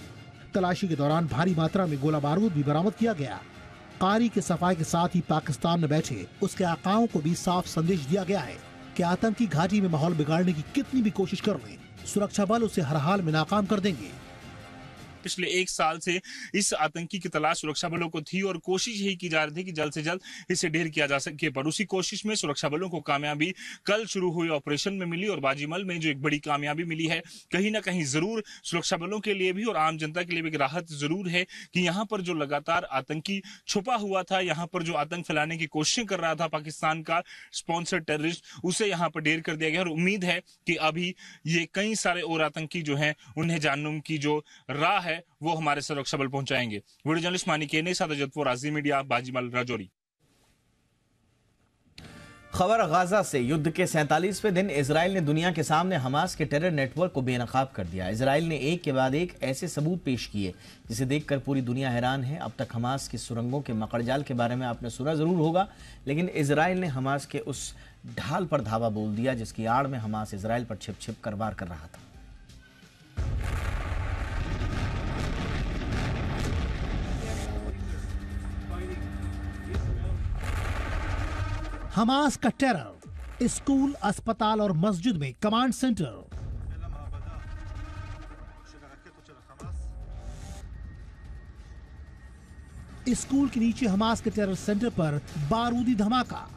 O: तलाशी के दौरान भारी मात्रा में गोला बारूद भी बरामद किया गया। कारी के सफाई के साथ ही पाकिस्तान में बैठे उसके आकाओं को भी साफ संदेश दिया गया है कि आतंकी घाटी में माहौल बिगाड़ने की कितनी भी कोशिश कर लें, सुरक्षा बल उसे हर हाल में नाकाम कर देंगे।
P: पिछले 1 साल से इस आतंकी की तलाश सुरक्षा बलों को थी और कोशिश यही की जा रही थी कि जल्द से जल्द इसे ढेर किया जा सके। पर उसी कोशिश में सुरक्षा बलों को कामयाबी कल शुरू हुए ऑपरेशन में मिली और बाजीमल में जो एक बड़ी कामयाबी मिली है, कहीं ना कहीं जरूर सुरक्षा बलों के लिए भी और आम जनता के लिए भी एक राहत जरूर है कि यहाँ पर जो लगातार आतंकी छुपा हुआ था, यहाँ पर जो आतंक फैलाने की कोशिशें कर रहा था पाकिस्तान का स्पॉन्सर्ड टेररिस्ट, उसे यहाँ पर ढेर कर दिया गया और उम्मीद है कि अभी ये कई सारे और आतंकी जो हैं उन्हें जानने की जो राह है वो हमारे सुरक्षा बल पहुंचाएंगे। वीडियो जर्नलिस्ट मानी के साथ अजतपुर आज़ी मीडिया, बाजीमल, राजौरी।
A: खबर गाजा से। युद्ध के 47वें दिन इजराइल ने दुनिया के सामने हमास के टेरर नेटवर्क को बेनकाब कर दिया। इजराइल ने एक के बाद एक ऐसे सबूत पेश किए जिसे देखकर पूरी दुनिया हैरान है। अब तक हमास की सुरंगों के मकड़जाल के बारे में आपने सुना जरूर होगा, लेकिन इजराइल ने हमास के उस ढाल पर धावा बोल दिया जिसकी आड़ में हमास इजराइल पर छिप छिप कर वार कर रहा था।
O: हमास का टेरर, स्कूल, अस्पताल और मस्जिद में कमांड सेंटर। स्कूल के नीचे हमास के टेरर सेंटर पर बारूदी धमाका।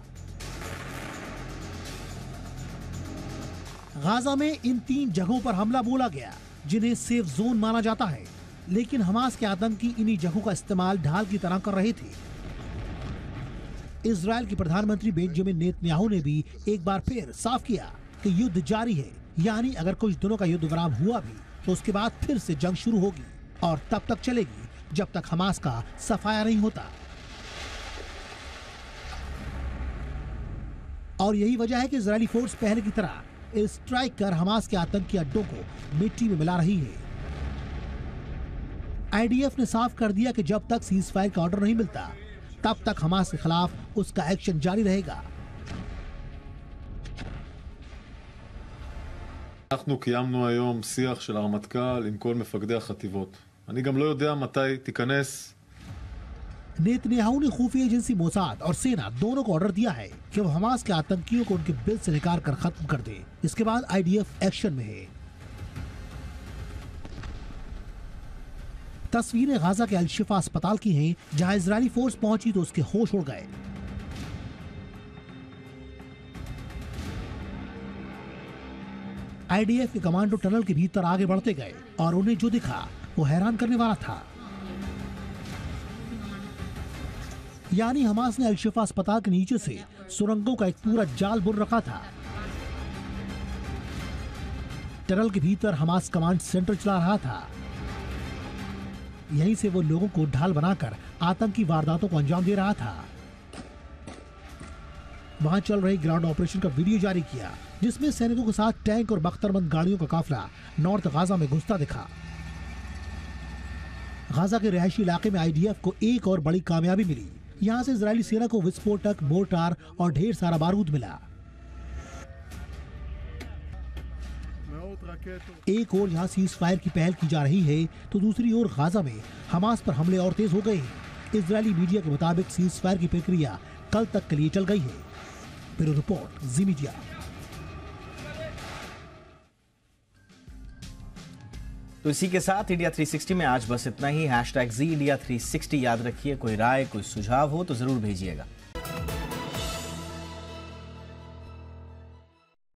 O: गाजा में इन 3 जगहों पर हमला बोला गया जिन्हें सेफ जोन माना जाता है, लेकिन हमास के आतंकी इन्हीं जगहों का इस्तेमाल ढाल की तरह कर रहे थे। इजराइल के प्रधानमंत्री बेंजामिन नेतन्याहू ने भी एक बार फिर साफ किया कि युद्ध जारी है, यानी अगर कुछ दिनों का युद्ध विराम हुआ भी तो उसके बाद फिर से जंग शुरू होगी और तब तक चलेगी जब तक हमास का सफाया नहीं होता। और यही वजह है कि इजरायली फोर्स पहले की तरह स्ट्राइक कर हमास के आतंकी अड्डों को मिट्टी में मिला रही है। आईडीएफ ने साफ कर दिया कि जब तक सीज फायर का ऑर्डर नहीं मिलता तब तक हमास के खिलाफ उसका एक्शन जारी रहेगा।
Q: אנחנו קיימנו היום שיח של הרמטכ"ל עם כל מפקדי החטיבות. אני גם לא יודע מתי תיכנס.
O: नेतन्याहू ने खुफिया एजेंसी मोसाद और सेना दोनों को ऑर्डर दिया है कि वो हमास के आतंकियों को उनके बिल से निकाल कर खत्म कर दे। इसके बाद आईडीएफ एक्शन में है। तस्वीरें गाजा के अल-शिफा अस्पताल की हैं, जहां इजरायली फोर्स पहुंची तो उसके होश उड़ गए। आईडीएफ के कमांडो टनल के भीतर आगे बढ़ते गए और उन्हें जो दिखा वो हैरान करने वाला था। यानी हमास ने अल-शिफा अस्पताल के नीचे से सुरंगों का एक पूरा जाल बुन रखा था। टनल के भीतर हमास कमांड सेंटर चला रहा था। यहीं से वो लोगों को ढाल बनाकर आतंकी वारदातों को अंजाम दे रहा था। वहां चल रहे ग्राउंड ऑपरेशन का वीडियो जारी किया, जिसमें सैनिकों के साथ टैंक और बख्तरबंद गाड़ियों का काफिला नॉर्थ गाजा में घुसता दिखा। गाजा के रिहायशी इलाके में आईडीएफ को एक और बड़ी कामयाबी मिली। यहाँ से इजरायली सेना को विस्फोटक, मोर्टार और ढेर सारा बारूद मिला। एक ओर यहाँ सीज फायर की पहल की जा रही है तो दूसरी ओर गाजा में हमास पर हमले और तेज हो गए। इजरायली मीडिया के मुताबिक सीज फायर की प्रक्रिया कल तक के लिए चल गई है। Bureau report, Zee media.
A: तो इसी के साथ इंडिया 360 में आज बस इतना ही। #ZIndia360 याद रखिए। कोई राय, कोई सुझाव हो तो जरूर भेजिएगा।